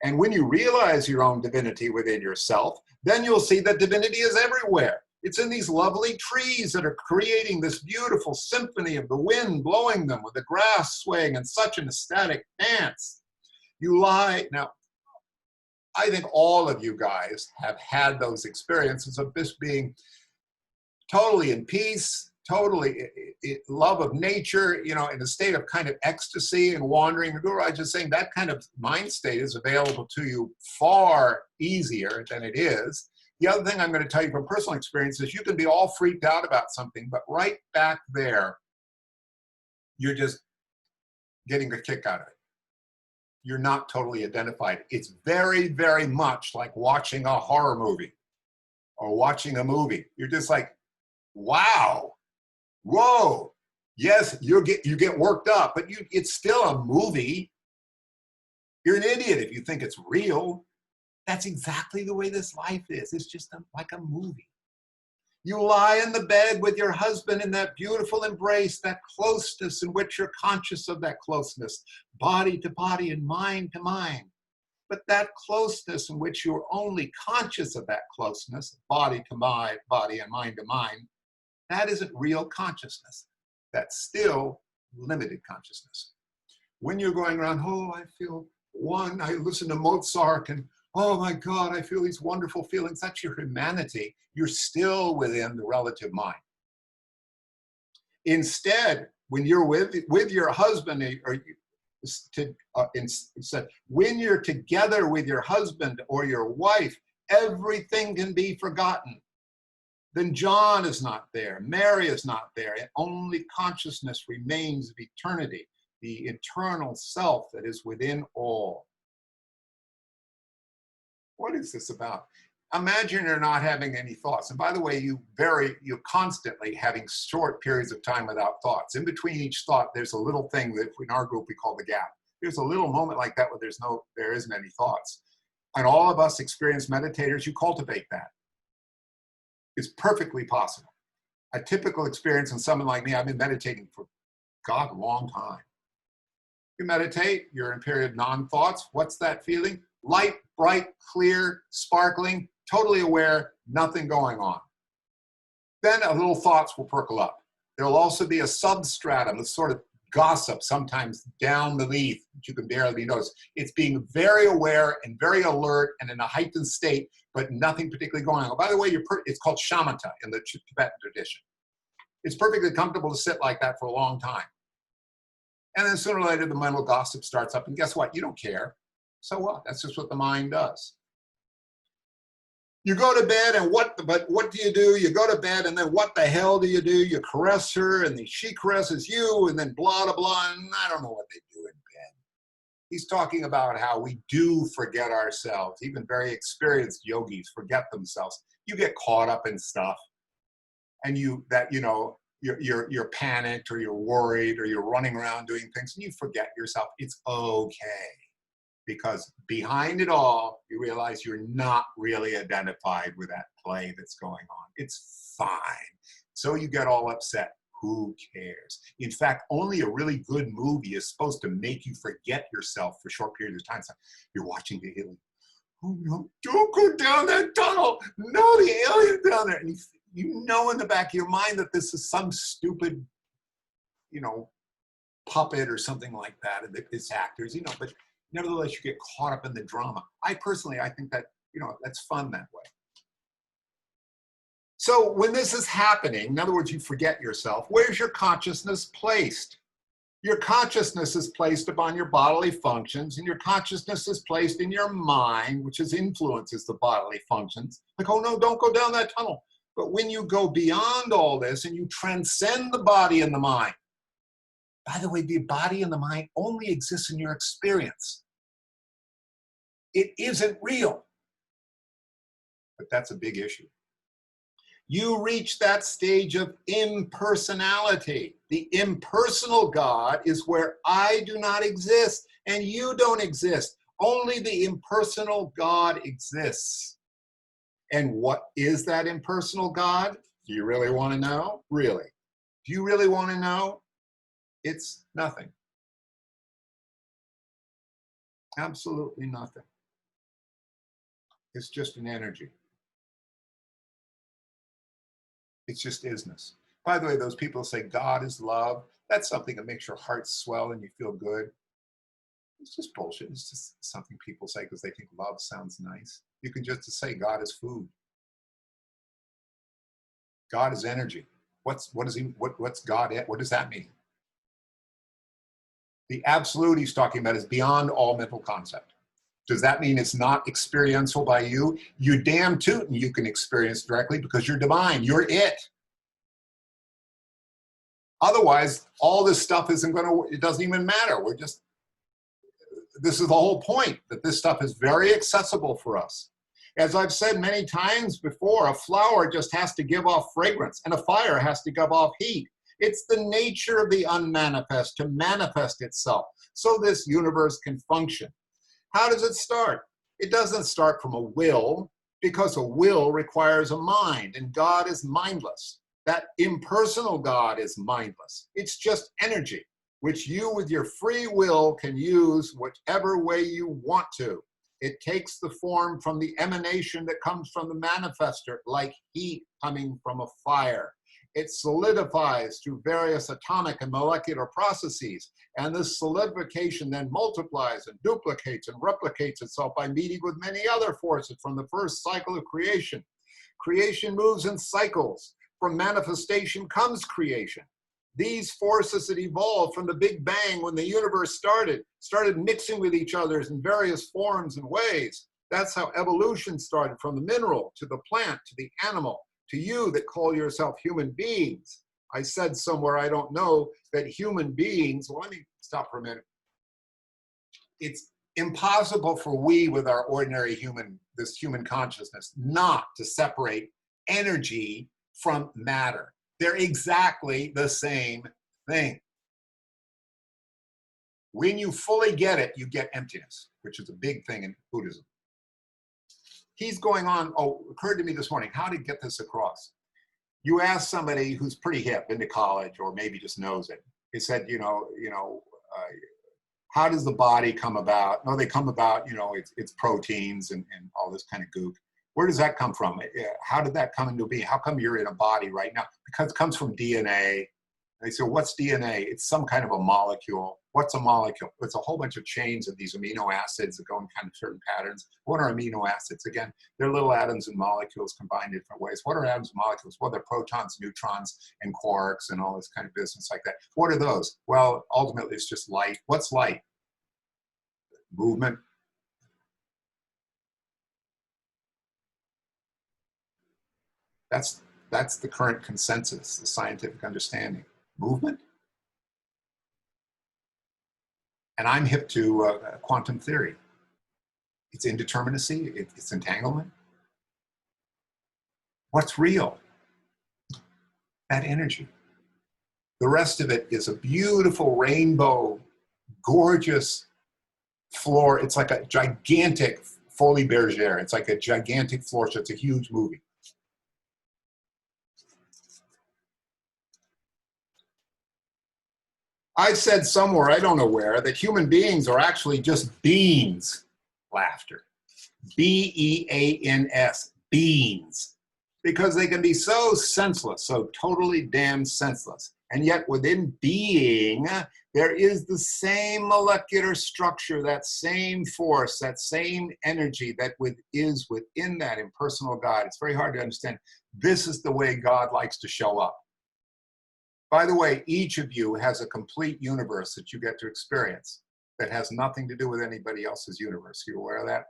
Speaker 1: And when you realize your own divinity within yourself, then you'll see that divinity is everywhere. It's in these lovely trees that are creating this beautiful symphony of the wind blowing them with the grass swaying in such an ecstatic dance. You lie. Now, I think all of you guys have had those experiences of this being totally in peace, totally love of nature, in a state of kind of ecstasy and wandering. Gururaj is saying that kind of mind state is available to you far easier than it is. The other thing I'm going to tell you from personal experience is you can be all freaked out about something, but right back there, you're just getting a kick out of it. You're not totally identified. It's very, very much like watching a horror movie or watching a movie. You're just like, wow. Whoa, yes, you get worked up, but it's still a movie. You're an idiot if you think it's real. That's exactly the way this life is. It's just like a movie. You lie in the bed with your husband in that beautiful embrace, that closeness in which you're conscious of that closeness, body to body and mind to mind. But that closeness in which you're only conscious of that closeness, body to mind, body and mind to mind, that isn't real consciousness. That's still limited consciousness. When you're going around, oh, I feel one, I listen to Mozart and oh my God, I feel these wonderful feelings. That's your humanity. You're still within the relative mind. Instead, when you're with your husband, or instead, when you're together with your husband or your wife, everything can be forgotten. Then John is not there, Mary is not there, and only consciousness remains of eternity, the eternal self that is within all. What is this about? Imagine you're not having any thoughts. And by the way, you're constantly having short periods of time without thoughts. In between each thought, there's a little thing that in our group we call the gap. There's a little moment like that where there isn't any thoughts. And all of us experienced meditators, you cultivate that. It's perfectly possible. A typical experience in someone like me, I've been meditating for, God, a long time. You meditate, you're in a period of non-thoughts. What's that feeling? Light, bright, clear, sparkling, totally aware, nothing going on. Then a little thoughts will percolate up. There'll also be a substratum, a sort of gossip sometimes down beneath that you can barely notice. It's being very aware and very alert and in a heightened state, but nothing particularly going on. By the way, it's called shamatha in the Tibetan tradition. It's perfectly comfortable to sit like that for a long time. And then sooner or later, the mental gossip starts up, and guess what? You don't care. So what? That's just what the mind does. You go to bed, and what do you do? You go to bed, and then what the hell do? You caress her, and then she caresses you, and then blah, blah, blah, and I don't know what they do in bed. He's talking about how we do forget ourselves. Even very experienced yogis forget themselves. You get caught up in stuff, and you're panicked, or you're worried, or you're running around doing things, and you forget yourself. It's okay. Because behind it all, you realize you're not really identified with that play that's going on. It's fine. So you get all upset. Who cares? In fact, only a really good movie is supposed to make you forget yourself for short periods of time. So you're watching the alien. Oh no, don't go down that tunnel. No, the alien's down there. And you know in the back of your mind that this is some stupid, puppet or something like that. And it's actors, but nevertheless, you get caught up in the drama. I think that, that's fun that way. So when this is happening, in other words, you forget yourself, where's your consciousness placed? Your consciousness is placed upon your bodily functions, and your consciousness is placed in your mind, which influences the bodily functions. Like, oh no, don't go down that tunnel. But when you go beyond all this and you transcend the body and the mind, by the way, the body and the mind only exists in your experience. It isn't real. But that's a big issue. You reach that stage of impersonality. The impersonal God is where I do not exist and you don't exist. Only the impersonal God exists. And what is that impersonal God? Do you really want to know? Really? Do you really want to know? It's nothing. Absolutely nothing. It's just an energy. It's just isness. By the way, those people say God is love. That's something that makes your heart swell and you feel good. It's just bullshit. It's just something people say because they think love sounds nice. You can just say God is food. God is energy. What's God? What does that mean? The absolute he's talking about is beyond all mental concept. Does that mean it's not experiential by you? You damn tootin' you can experience directly because you're divine. You're it. Otherwise, all this stuff it doesn't even matter. This is the whole point, that this stuff is very accessible for us. As I've said many times before, a flower just has to give off fragrance and a fire has to give off heat. It's the nature of the unmanifest to manifest itself so this universe can function. How does it start? It doesn't start from a will, because a will requires a mind, and God is mindless. That impersonal God is mindless. It's just energy, which you with your free will can use whichever way you want to. It takes the form from the emanation that comes from the manifester, like heat coming from a fire. It solidifies through various atomic and molecular processes. And this solidification then multiplies and duplicates and replicates itself by meeting with many other forces from the first cycle of creation. Creation moves in cycles. From manifestation comes creation. These forces that evolved from the Big Bang when the universe started mixing with each other in various forms and ways. That's how evolution started, from the mineral to the plant to the animal to you that call yourself human beings. I said somewhere, I don't know, that human beings, well, let me stop for a minute. It's impossible for we with our ordinary this human consciousness not to separate energy from matter. They're exactly the same thing. When you fully get it, you get emptiness, which is a big thing in Buddhism. He's going on, occurred to me this morning, how to get this across. You ask somebody who's pretty hip, into college, or maybe just knows it. He said, how does the body come about? No, they come about, it's proteins and all this kind of goop. Where does that come from? How did that come into being? How come you're in a body right now? Because it comes from DNA. They say, what's DNA? It's some kind of a molecule. What's a molecule? It's a whole bunch of chains of these amino acids that go in kind of certain patterns. What are amino acids? Again, they're little atoms and molecules combined in different ways. What are atoms and molecules? Well, they're protons, neutrons, and quarks and all this kind of business like that. What are those? Well, ultimately, it's just light. What's light? Movement. That's the current consensus, the scientific understanding. Movement. And I'm hip to quantum theory. It's indeterminacy, it's entanglement. What's real? That energy. The rest of it is a beautiful rainbow, gorgeous floor. It's like a gigantic folie bergère. It's like a gigantic floor, so it's a huge movie. I said somewhere, I don't know where, that human beings are actually just beings. Laughter. B-E-A-N-S. Beings. Because they can be so senseless, so totally damn senseless. And yet within being, there is the same molecular structure, that same force, that same energy that is within that impersonal God. It's very hard to understand. This is the way God likes to show up. By the way, each of you has a complete universe that you get to experience that has nothing to do with anybody else's universe. You aware of that?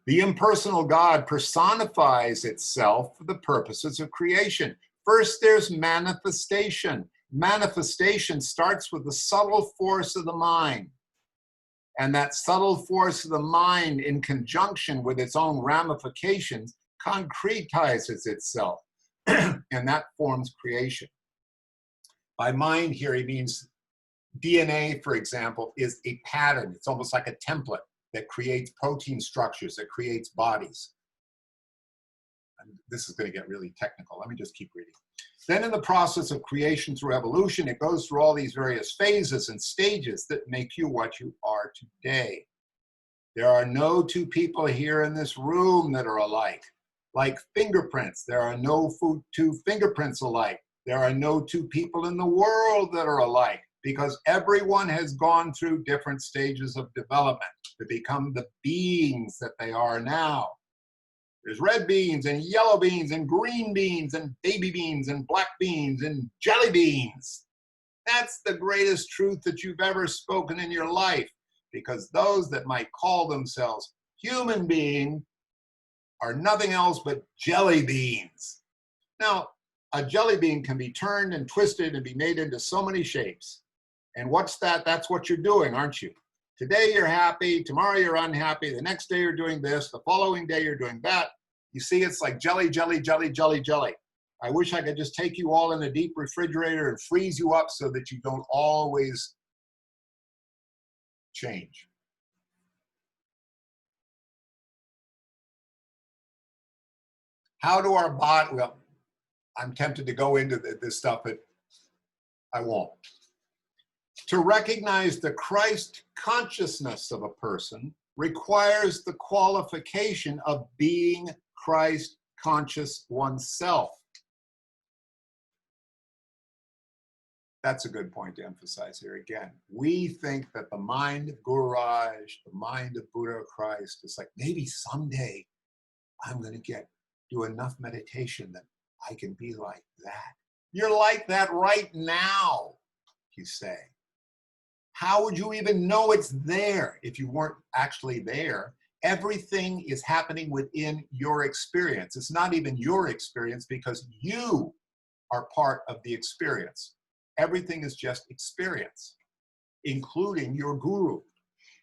Speaker 1: The impersonal God personifies itself for the purposes of creation. First, there's manifestation. Manifestation starts with the subtle force of the mind. And that subtle force of the mind, in conjunction with its own ramifications, concretizes itself, and that forms creation. By mind here, he means DNA, for example, is a pattern. It's almost like a template that creates protein structures, that creates bodies. And this is going to get really technical. Let me just keep reading. Then in the process of creation through evolution, it goes through all these various phases and stages that make you what you are today. There are no two people here in this room that are alike. Like fingerprints, there are no two fingerprints alike. There are no two people in the world that are alike, because everyone has gone through different stages of development to become the beings that they are now. There's red beans and yellow beans and green beans and baby beans and black beans and jelly beans. That's the greatest truth that you've ever spoken in your life, because those that might call themselves human beings are nothing else but jelly beans. Now, a jelly bean can be turned and twisted and be made into so many shapes. And what's that? That's what you're doing, aren't you? Today you're happy, tomorrow you're unhappy, the next day you're doing this, the following day you're doing that. You see, it's like jelly, jelly, jelly, jelly, jelly. I wish I could just take you all in a deep refrigerator and freeze you up so that you don't always change. How do our body, well, I'm tempted to go into this stuff, but I won't. To recognize the Christ consciousness of a person requires the qualification of being Christ conscious oneself. That's a good point to emphasize here again. We think that the mind of Gururaj, the mind of Buddha or Christ is like, maybe someday I'm going to do enough meditation that I can be like that. You're like that right now, you say. How would you even know it's there if you weren't actually there? Everything is happening within your experience. It's not even your experience because you are part of the experience. Everything is just experience, including your guru.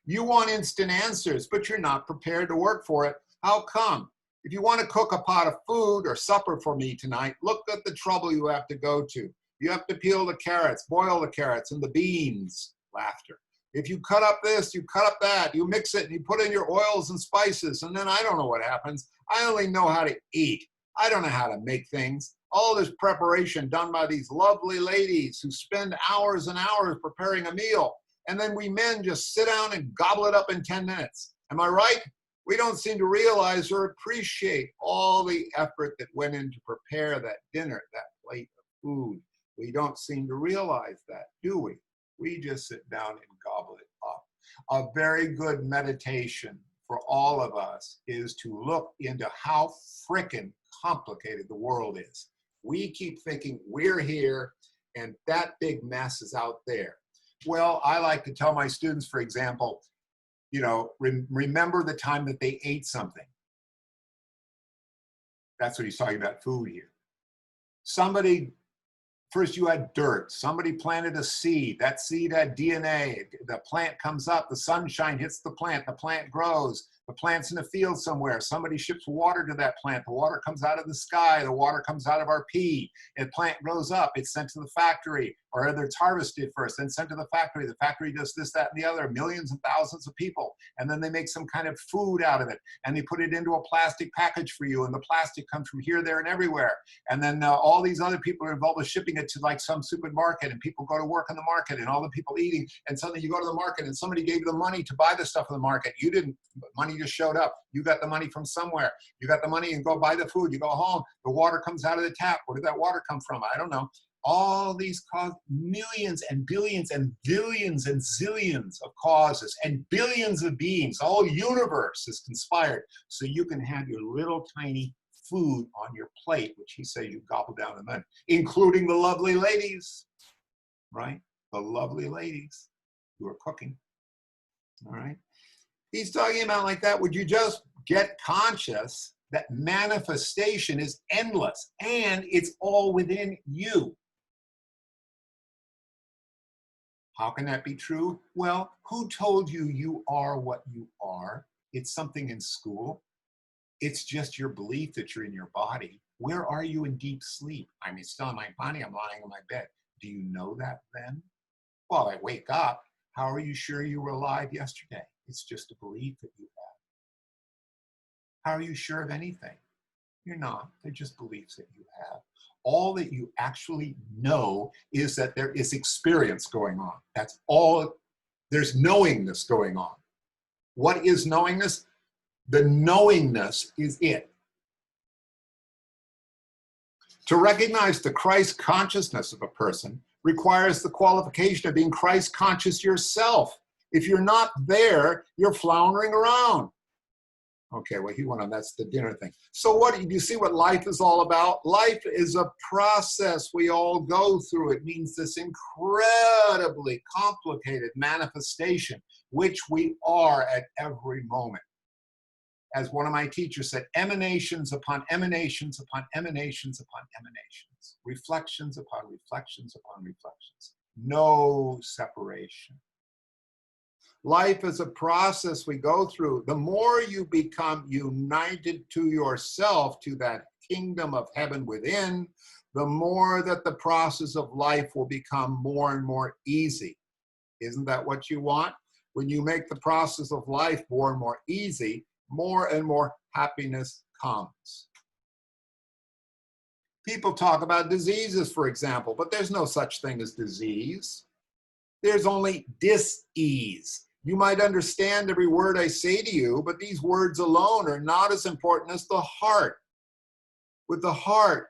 Speaker 1: You want instant answers, but you're not prepared to work for it. How come? If you want to cook a pot of food or supper for me tonight, look at the trouble you have to go to. You have to peel the carrots, boil the carrots and the beans. Laughter. If you cut up this, you cut up that, you mix it and you put in your oils and spices, and then I don't know what happens. I only know how to eat. I don't know how to make things. All this preparation done by these lovely ladies who spend hours and hours preparing a meal, and then we men just sit down and gobble it up in 10 minutes. Am I right? We don't seem to realize or appreciate all the effort that went in to prepare that dinner, that plate of food. We don't seem to realize that, do we? We just sit down and gobble it up. A very good meditation for all of us is to look into how frickin' complicated the world is. We keep thinking we're here and that big mess is out there. Well, I like to tell my students, for example, you know, remember the time that they ate something. That's what he's talking about, food here. First you had dirt, somebody planted a seed, that seed had DNA, the plant comes up, the sunshine hits the plant grows, the plant's in a field somewhere, somebody ships water to that plant, the water comes out of the sky, the water comes out of our pee, the plant grows up, it's sent to the factory, or either it's harvested first, then sent to the factory does this, that, and the other, millions and thousands of people, and then they make some kind of food out of it, and they put it into a plastic package for you, and the plastic comes from here, there, and everywhere, and then all these other people are involved with shipping it to like some supermarket, and people go to work in the market, and all the people eating, and suddenly you go to the market, and somebody gave you the money to buy the stuff in the market. You didn't, money just showed up. You got the money from somewhere. You got the money and go buy the food. You go home. The water comes out of the tap. Where did that water come from? I don't know. All these cause millions and billions and billions and zillions of causes and billions of beings. The whole universe is conspired so you can have your little tiny food on your plate, which he says you gobble down a minute, including the lovely ladies, right? The lovely ladies who are cooking, all right? He's talking about like that. Would you just get conscious that manifestation is endless and it's all within you? How can that be true? Well, who told you you are what you are? It's something in school. It's just your belief that you're in your body. Where are you in deep sleep? I mean, still in my body, I'm lying on my bed. Do you know that then? Well, I wake up. How are you sure you were alive yesterday? It's just a belief that you have. How are you sure of anything? You're not. They're just beliefs that you have. All that you actually know is that there is experience going on. That's all. There's knowingness going on. What is knowingness? The knowingness is it. To recognize the Christ consciousness of a person requires the qualification of being Christ conscious yourself. If you're not there, you're floundering around. Okay, well, he went on, that's the dinner thing. So what, do you see what life is all about? Life is a process we all go through. It means this incredibly complicated manifestation, which we are at every moment. As one of my teachers said, emanations upon emanations upon emanations upon emanations, reflections upon reflections upon reflections, no separation. Life is a process we go through. The more you become united to yourself, to that kingdom of heaven within, the more that the process of life will become more and more easy. Isn't that what you want? When you make the process of life more and more easy, more and more happiness comes. People talk about diseases, for example, but there's no such thing as disease. There's only dis-ease. You might understand every word I say to you, but these words alone are not as important as the heart. With the heart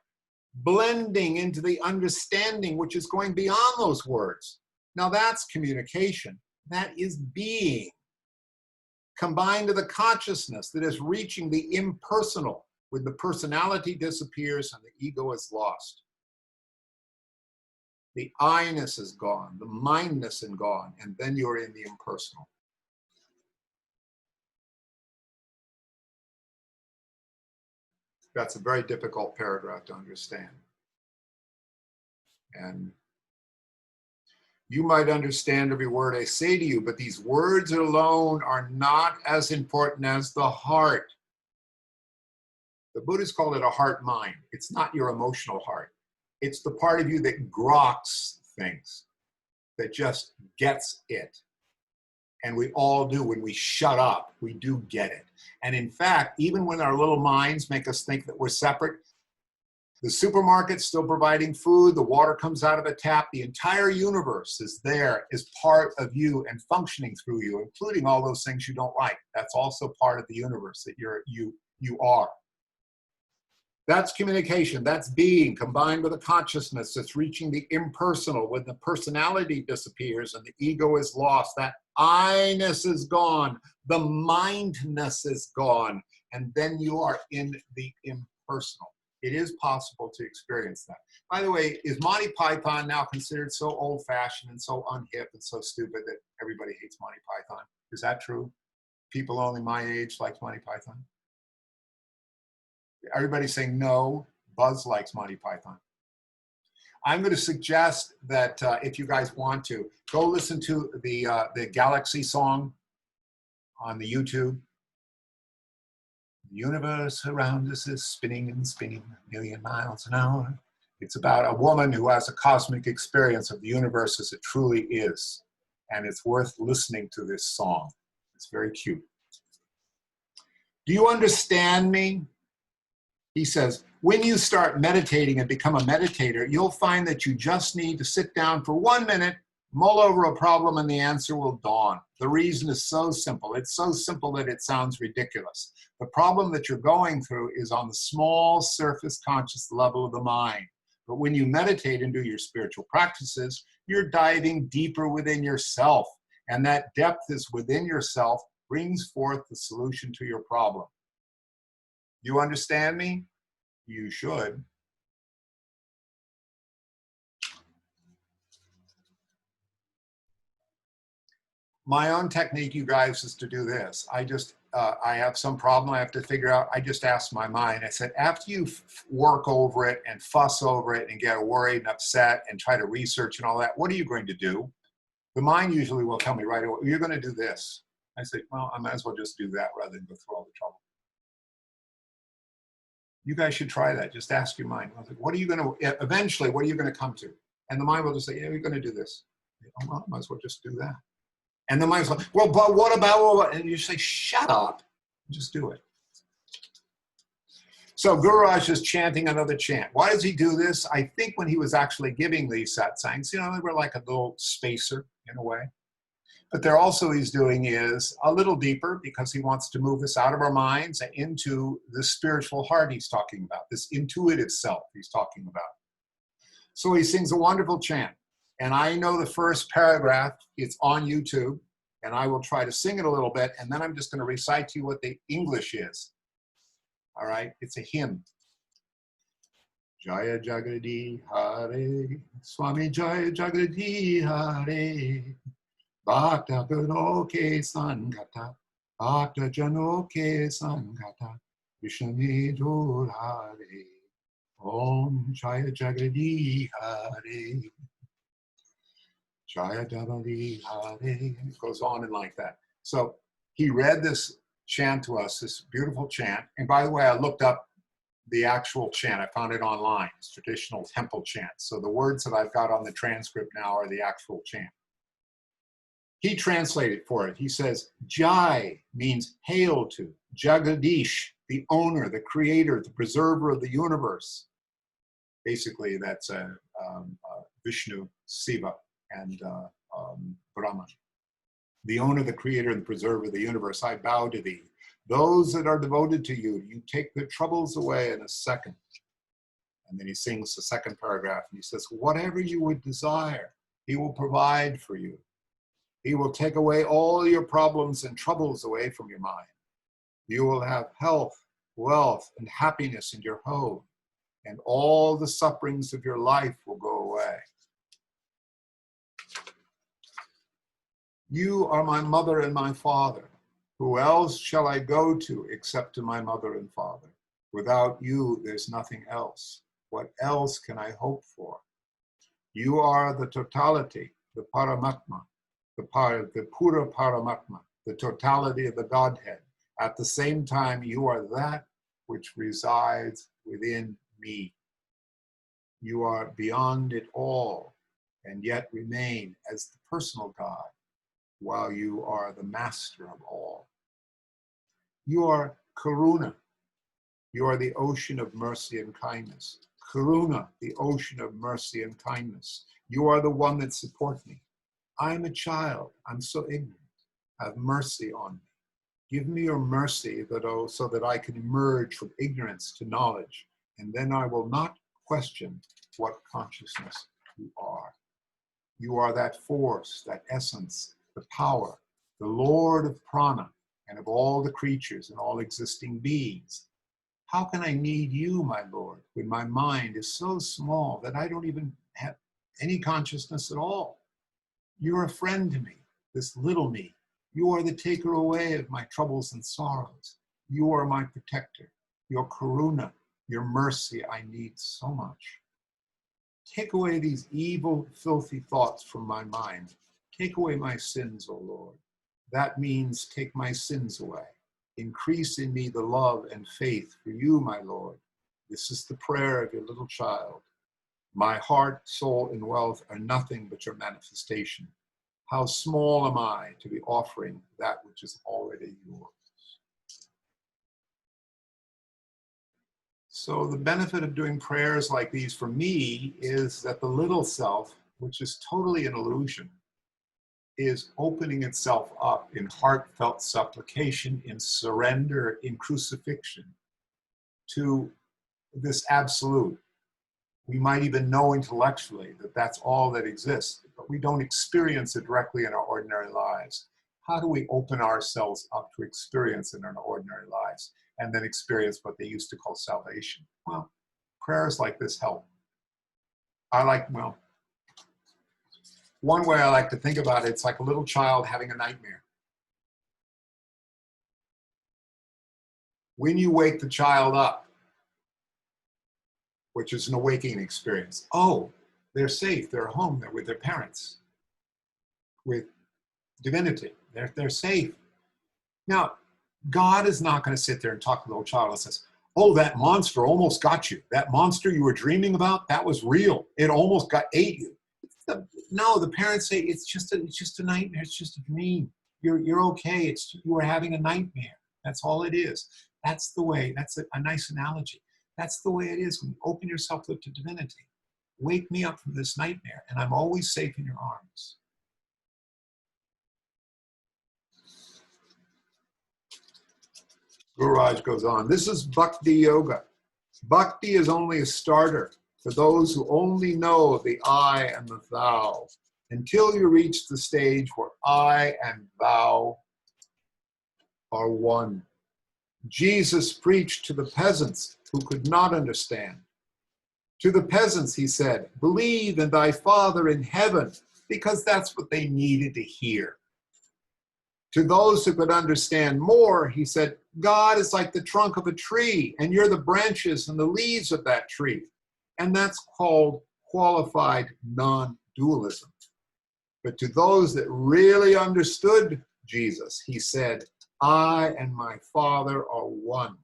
Speaker 1: blending into the understanding which is going beyond those words. Now that's communication. That is being. Combined to the consciousness that is reaching the impersonal, when the personality disappears and the ego is lost. The I-ness is gone, the mindness is gone, and then you're in the impersonal. That's a very difficult paragraph to understand. And you might understand every word I say to you, but these words alone are not as important as the heart. The Buddhists called it a heart mind. It's not your emotional heart. It's the part of you that groks things, that just gets it. And we all do. When we shut up, we do get it. And in fact, even when our little minds make us think that we're separate, the supermarket's still providing food, the water comes out of a tap, the entire universe is there, is part of you and functioning through you, including all those things you don't like. That's also part of the universe that you are. That's communication, that's being, combined with a consciousness that's reaching the impersonal. When the personality disappears and the ego is lost, that I-ness is gone, the mindness is gone, and then you are in the impersonal. It is possible to experience that. By the way, is Monty Python now considered so old-fashioned and so unhip and so stupid that everybody hates Monty Python? Is that true? People only my age like Monty Python? Everybody's saying no. Buzz likes Monty Python. I'm going to suggest that if you guys want to, go listen to the Galaxy song on the YouTube. The universe around us is spinning and spinning a million miles an hour. It's about a woman who has a cosmic experience of the universe as it truly is. And it's worth listening to this song. It's very cute. Do you understand me? He says, when you start meditating and become a meditator, you'll find that you just need to sit down for 1 minute, mull over a problem, and the answer will dawn. The reason is so simple. It's so simple that it sounds ridiculous. The problem that you're going through is on the small surface conscious level of the mind. But when you meditate and do your spiritual practices, you're diving deeper within yourself. And that depth is within yourself brings forth the solution to your problem. You understand me? You should. My own technique, you guys, is to do this. I have some problem I have to figure out. I just ask my mind. I said, after you work over it and fuss over it and get worried and upset and try to research and all that, what are you going to do? The mind usually will tell me right away, you're going to do this. I say, well, I might as well just do that rather than go through all the trouble. You guys should try that. Just ask your mind. I was like, what are you going to, eventually, what are you going to come to? And the mind will just say, yeah, you're going to do this. Oh, well, I might as well just do that. And the mind's like, well, but what about, and you say, shut up, just do it. So Gururaj is chanting another chant. Why does he do this? I think when he was actually giving these satsangs, you know, they were like a little spacer in a way. But there also he's doing is a little deeper because he wants to move us out of our minds and into the spiritual heart he's talking about, this intuitive self he's talking about. So he sings a wonderful chant. And I know the first paragraph, it's on YouTube, and I will try to sing it a little bit, and then I'm just going to recite to you what the English is. All right? It's a hymn. Jaya Jagadi Hare, Swami Jaya Jagadi Hare, Bhakta Janoke Sangata, Bhakta Janoke Sangata, Vishnu Hare, Om Jaya Jagadi Hare. Jaya Jagadi Hare. It goes on and like that. So he read this chant to us, this beautiful chant. And by the way, I looked up the actual chant. I found it online. It's traditional temple chant. So the words that I've got on the transcript now are the actual chant. He translated for it. He says, Jai means hail to. Jagadish, the owner, the creator, the preserver of the universe. Basically, that's Vishnu, Siva, and Brahman. The owner, the creator, and the preserver of the universe, I bow to thee. Those that are devoted to you, you take their troubles away in a second. And then he sings the second paragraph, and he says, whatever you would desire, he will provide for you. He will take away all your problems and troubles away from your mind. You will have health, wealth, and happiness in your home, and all the sufferings of your life will go away. You are my mother and my father. Who else shall I go to except to my mother and father? Without you, there's nothing else. What else can I hope for? You are the totality, the Paramatma, the Pura Paramatma, the totality of the Godhead. At the same time, you are that which resides within me. You are beyond it all, and yet remain as the personal God, while you are the master of all. You are Karuna. You are the ocean of mercy and kindness. Karuna, the ocean of mercy and kindness. You are the one that supports me. I am a child. I'm so ignorant. Have mercy on me. Give me your mercy so that I can emerge from ignorance to knowledge, and then I will not question what consciousness you are. You are that force, that essence, the power, the Lord of prana, and of all the creatures and all existing beings. How can I need you, my Lord, when my mind is so small that I don't even have any consciousness at all? You're a friend to me, this little me. You are the taker away of my troubles and sorrows. You are my protector. Your karuna, your mercy, I need so much. Take away these evil, filthy thoughts from my mind. Take away my sins, O Lord. That means take my sins away. Increase in me the love and faith for you, my Lord. This is the prayer of your little child. My heart, soul, and wealth are nothing but your manifestation. How small am I to be offering that which is already yours? So the benefit of doing prayers like these for me is that the little self, which is totally an illusion, is opening itself up in heartfelt supplication, in surrender, in crucifixion to this absolute. We might even know intellectually that that's all that exists, but we don't experience it directly in our ordinary lives. How do we open ourselves up to experience it in our ordinary lives and then experience what they used to call salvation? Well, prayers like this help. One way I like to think about it, it's like a little child having a nightmare. When you wake the child up, which is an awakening experience, oh, they're safe, they're home, they're with their parents, with divinity, they're safe. Now, God is not going to sit there and talk to the little child and says, oh, that monster almost got you. That monster you were dreaming about, that was real. It almost ate you. No, the parents say it's just a nightmare. It's just a dream. You're okay. You were having a nightmare. That's all it is. That's the way. That's a nice analogy. That's the way it is when you open yourself up to divinity. Wake me up from this nightmare, and I'm always safe in your arms. Gururaj goes on. This is bhakti yoga. Bhakti is only a starter for those who only know the I and the thou, until you reach the stage where I and thou are one. Jesus preached to the peasants who could not understand. To the peasants, he said, believe in thy Father in heaven, because that's what they needed to hear. To those who could understand more, he said, God is like the trunk of a tree, and you're the branches and the leaves of that tree. And that's called qualified non-dualism. But to those that really understood Jesus, he said, I and my Father are one.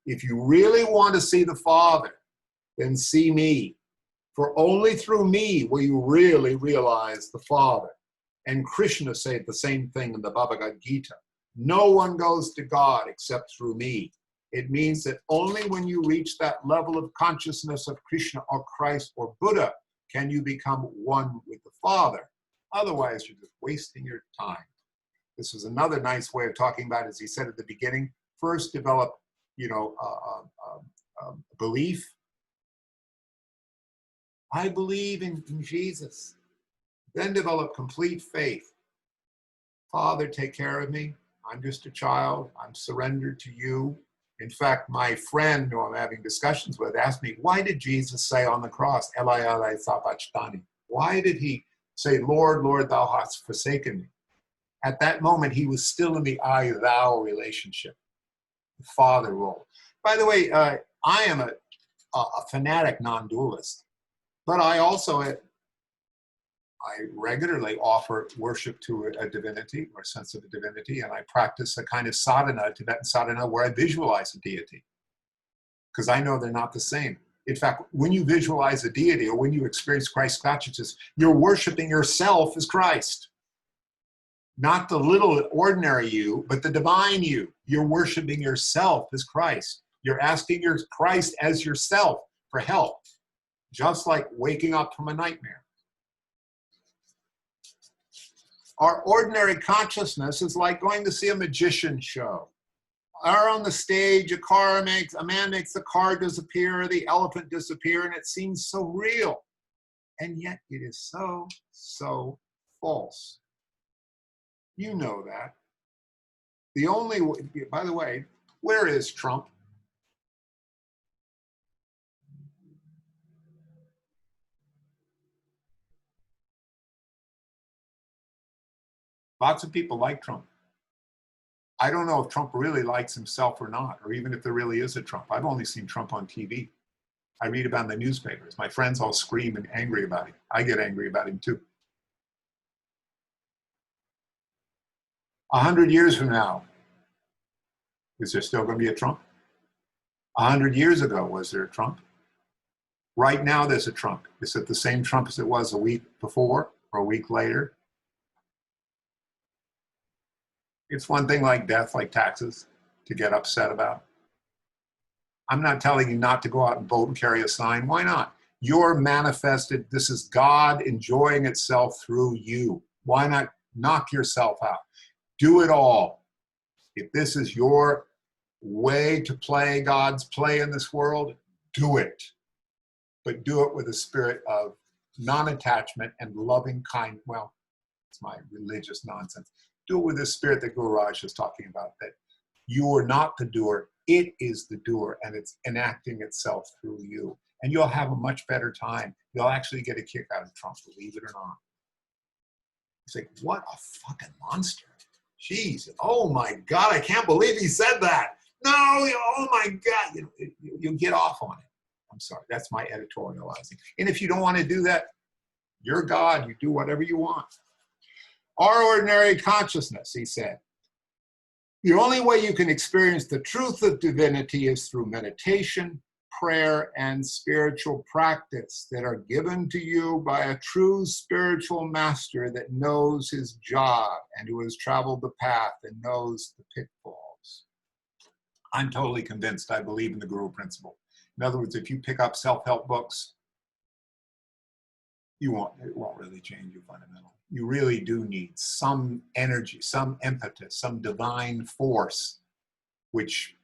Speaker 1: If you really want to see the Father, then see me. For only through me will you really realize the Father. And Krishna said the same thing in the Bhagavad Gita. No one goes to God except through me. It means that only when you reach that level of consciousness of Krishna or Christ or Buddha can you become one with the Father. Otherwise, you're just wasting your time. This is another nice way of talking about, as he said at the beginning, first develop, belief. I believe in Jesus. Then develop complete faith. Father, take care of me. I'm just a child. I'm surrendered to you. In fact, my friend who I'm having discussions with asked me, why did Jesus say on the cross, Eli, Eli, sabachthani? Why did he say, Lord, Lord, thou hast forsaken me? At that moment, he was still in the I-thou relationship, the father role. By the way, I am a fanatic non-dualist, but I also, I regularly offer worship to a divinity or a sense of a divinity, and I practice a kind of sadhana, Tibetan sadhana, where I visualize a deity, because I know they're not the same. In fact, when you visualize a deity or when you experience Christ consciousness, you're worshiping yourself as Christ. Not the little ordinary you, but the divine you. You're worshiping yourself as Christ. You're asking your Christ as yourself for help, just like waking up from a nightmare. Our ordinary consciousness is like going to see a magician show. Or on the stage, a man makes the car disappear, the elephant disappear, and it seems so real. And yet it is so, so false. You know that. The only way, by the way, where is Trump? Lots of people like Trump. I don't know if Trump really likes himself or not, or even if there really is a Trump. I've only seen Trump on TV. I read about him in the newspapers. My friends all scream and angry about him. I get angry about him too. 100 years from now, is there still going to be a Trump? 100 years ago, was there a Trump? Right now, there's a Trump. Is it the same Trump as it was a week before or a week later? It's one thing like death, like taxes, to get upset about. I'm not telling you not to go out and vote and carry a sign. Why not? You're manifested. This is God enjoying itself through you. Why not knock yourself out? Do it all. If this is your way to play God's play in this world, do it. But do it with a spirit of non-attachment and loving kind. Well, it's my religious nonsense. Do it with the spirit that Gururaj is talking about, that you are not the doer, it is the doer, and it's enacting itself through you. And you'll have a much better time. You'll actually get a kick out of Trump, believe it or not. It's like, what a fucking monster. Jeez, oh my God, I can't believe he said that. No, oh my God, you get off on it. I'm sorry, that's my editorializing. And if you don't want to do that, you're God, you do whatever you want. Our ordinary consciousness, he said. The only way you can experience the truth of divinity is through meditation, prayer, and spiritual practice that are given to you by a true spiritual master that knows his job and who has traveled the path and knows the pitfalls. I'm totally convinced. I believe in the Guru principle. In other words, if you pick up self-help books, it won't really change your fundamental. You really do need some energy, some impetus, some divine force, which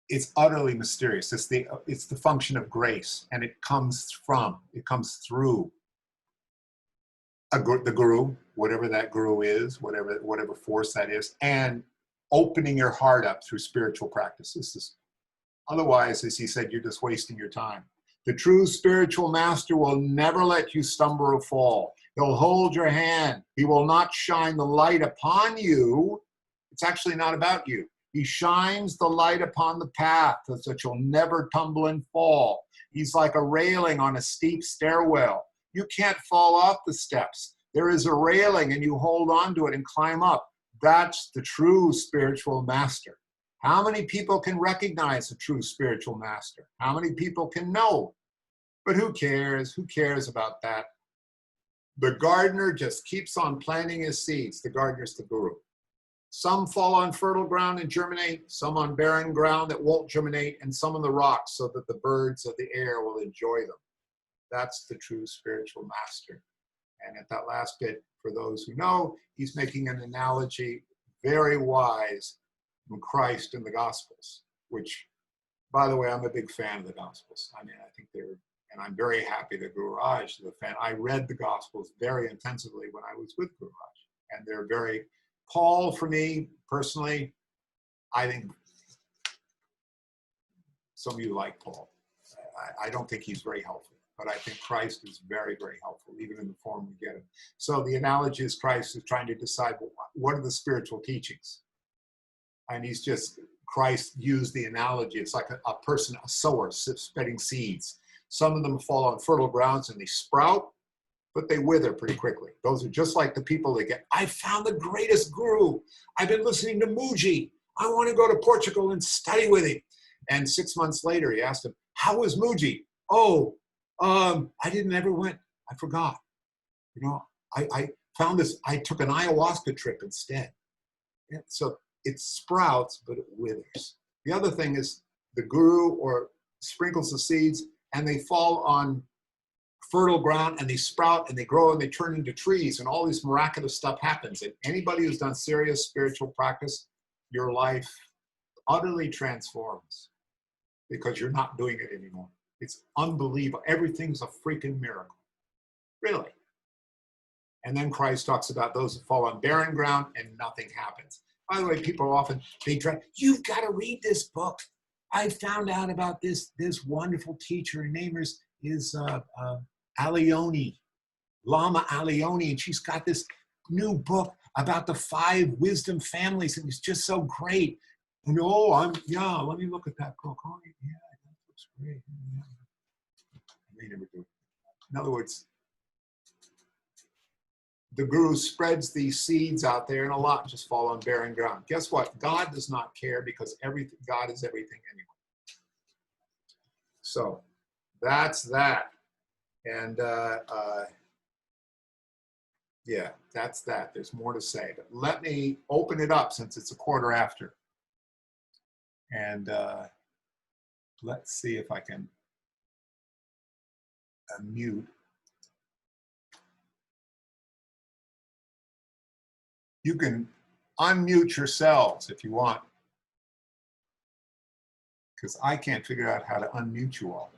Speaker 1: is utterly mysterious. It's the function of grace, and it comes through the guru, whatever that guru is, whatever force that is, and opening your heart up through spiritual practices. Otherwise, as he said, you're just wasting your time. The true spiritual master will never let you stumble or fall. He'll hold your hand. He will not shine the light upon you. It's actually not about you. He shines the light upon the path so that you'll never tumble and fall. He's like a railing on a steep stairwell. You can't fall off the steps. There is a railing and you hold on to it and climb up. That's the true spiritual master. How many people can recognize a true spiritual master? How many people can know? But who cares? Who cares about that? The gardener just keeps on planting his seeds. The gardener's the guru. Some fall on fertile ground and germinate, some on barren ground that won't germinate, and some on the rocks so that the birds of the air will enjoy them. That's the true spiritual master. And at that last bit, for those who know, he's making an analogy, very wise, from Christ and the Gospels, which, by the way, I'm a big fan of the Gospels. I mean, I think they're, and I'm very happy that Gururaj is a fan. I read the Gospels very intensively when I was with Gururaj, and they're very, Paul, for me, personally, I think some of you like Paul. I don't think he's very helpful, but I think Christ is very, very helpful, even in the form we get him. So the analogy is Christ is trying to decide, well, what are the spiritual teachings? And he's just, Christ used the analogy. It's like a person, a sower, spreading seeds. Some of them fall on fertile grounds and they sprout, but they wither pretty quickly. Those are just like the people that get, I found the greatest guru. I've been listening to Muji. I want to go to Portugal and study with him. And 6 months later, he asked him, how was Muji? Oh, I didn't ever went. I forgot. You know, I found this, I took an ayahuasca trip instead. Yeah, so it sprouts, but it withers. The other thing is the guru or sprinkles the seeds and they fall on fertile ground and they sprout and they grow and they turn into trees and all this miraculous stuff happens. And anybody who's done serious spiritual practice, your life utterly transforms because you're not doing it anymore. It's unbelievable. Everything's a freaking miracle. Really. And then Christ talks about those who fall on barren ground and nothing happens. By the way, people often, they try, you've got to read this book. I found out about this wonderful teacher. Her name is Alioni, Lama Alioni, and she's got this new book about the 5 wisdom families, and it's just so great. And let me look at that book. Oh, yeah, that looks great. Yeah. They never do it. In other words, the guru spreads these seeds out there and a lot just fall on barren ground. Guess what? God does not care because God is everything anyway. So that's that. And yeah, that's that. There's more to say. But let me open it up since it's 1:15. And let's see if I can unmute. You can unmute yourselves if you want, because I can't figure out how to unmute you all.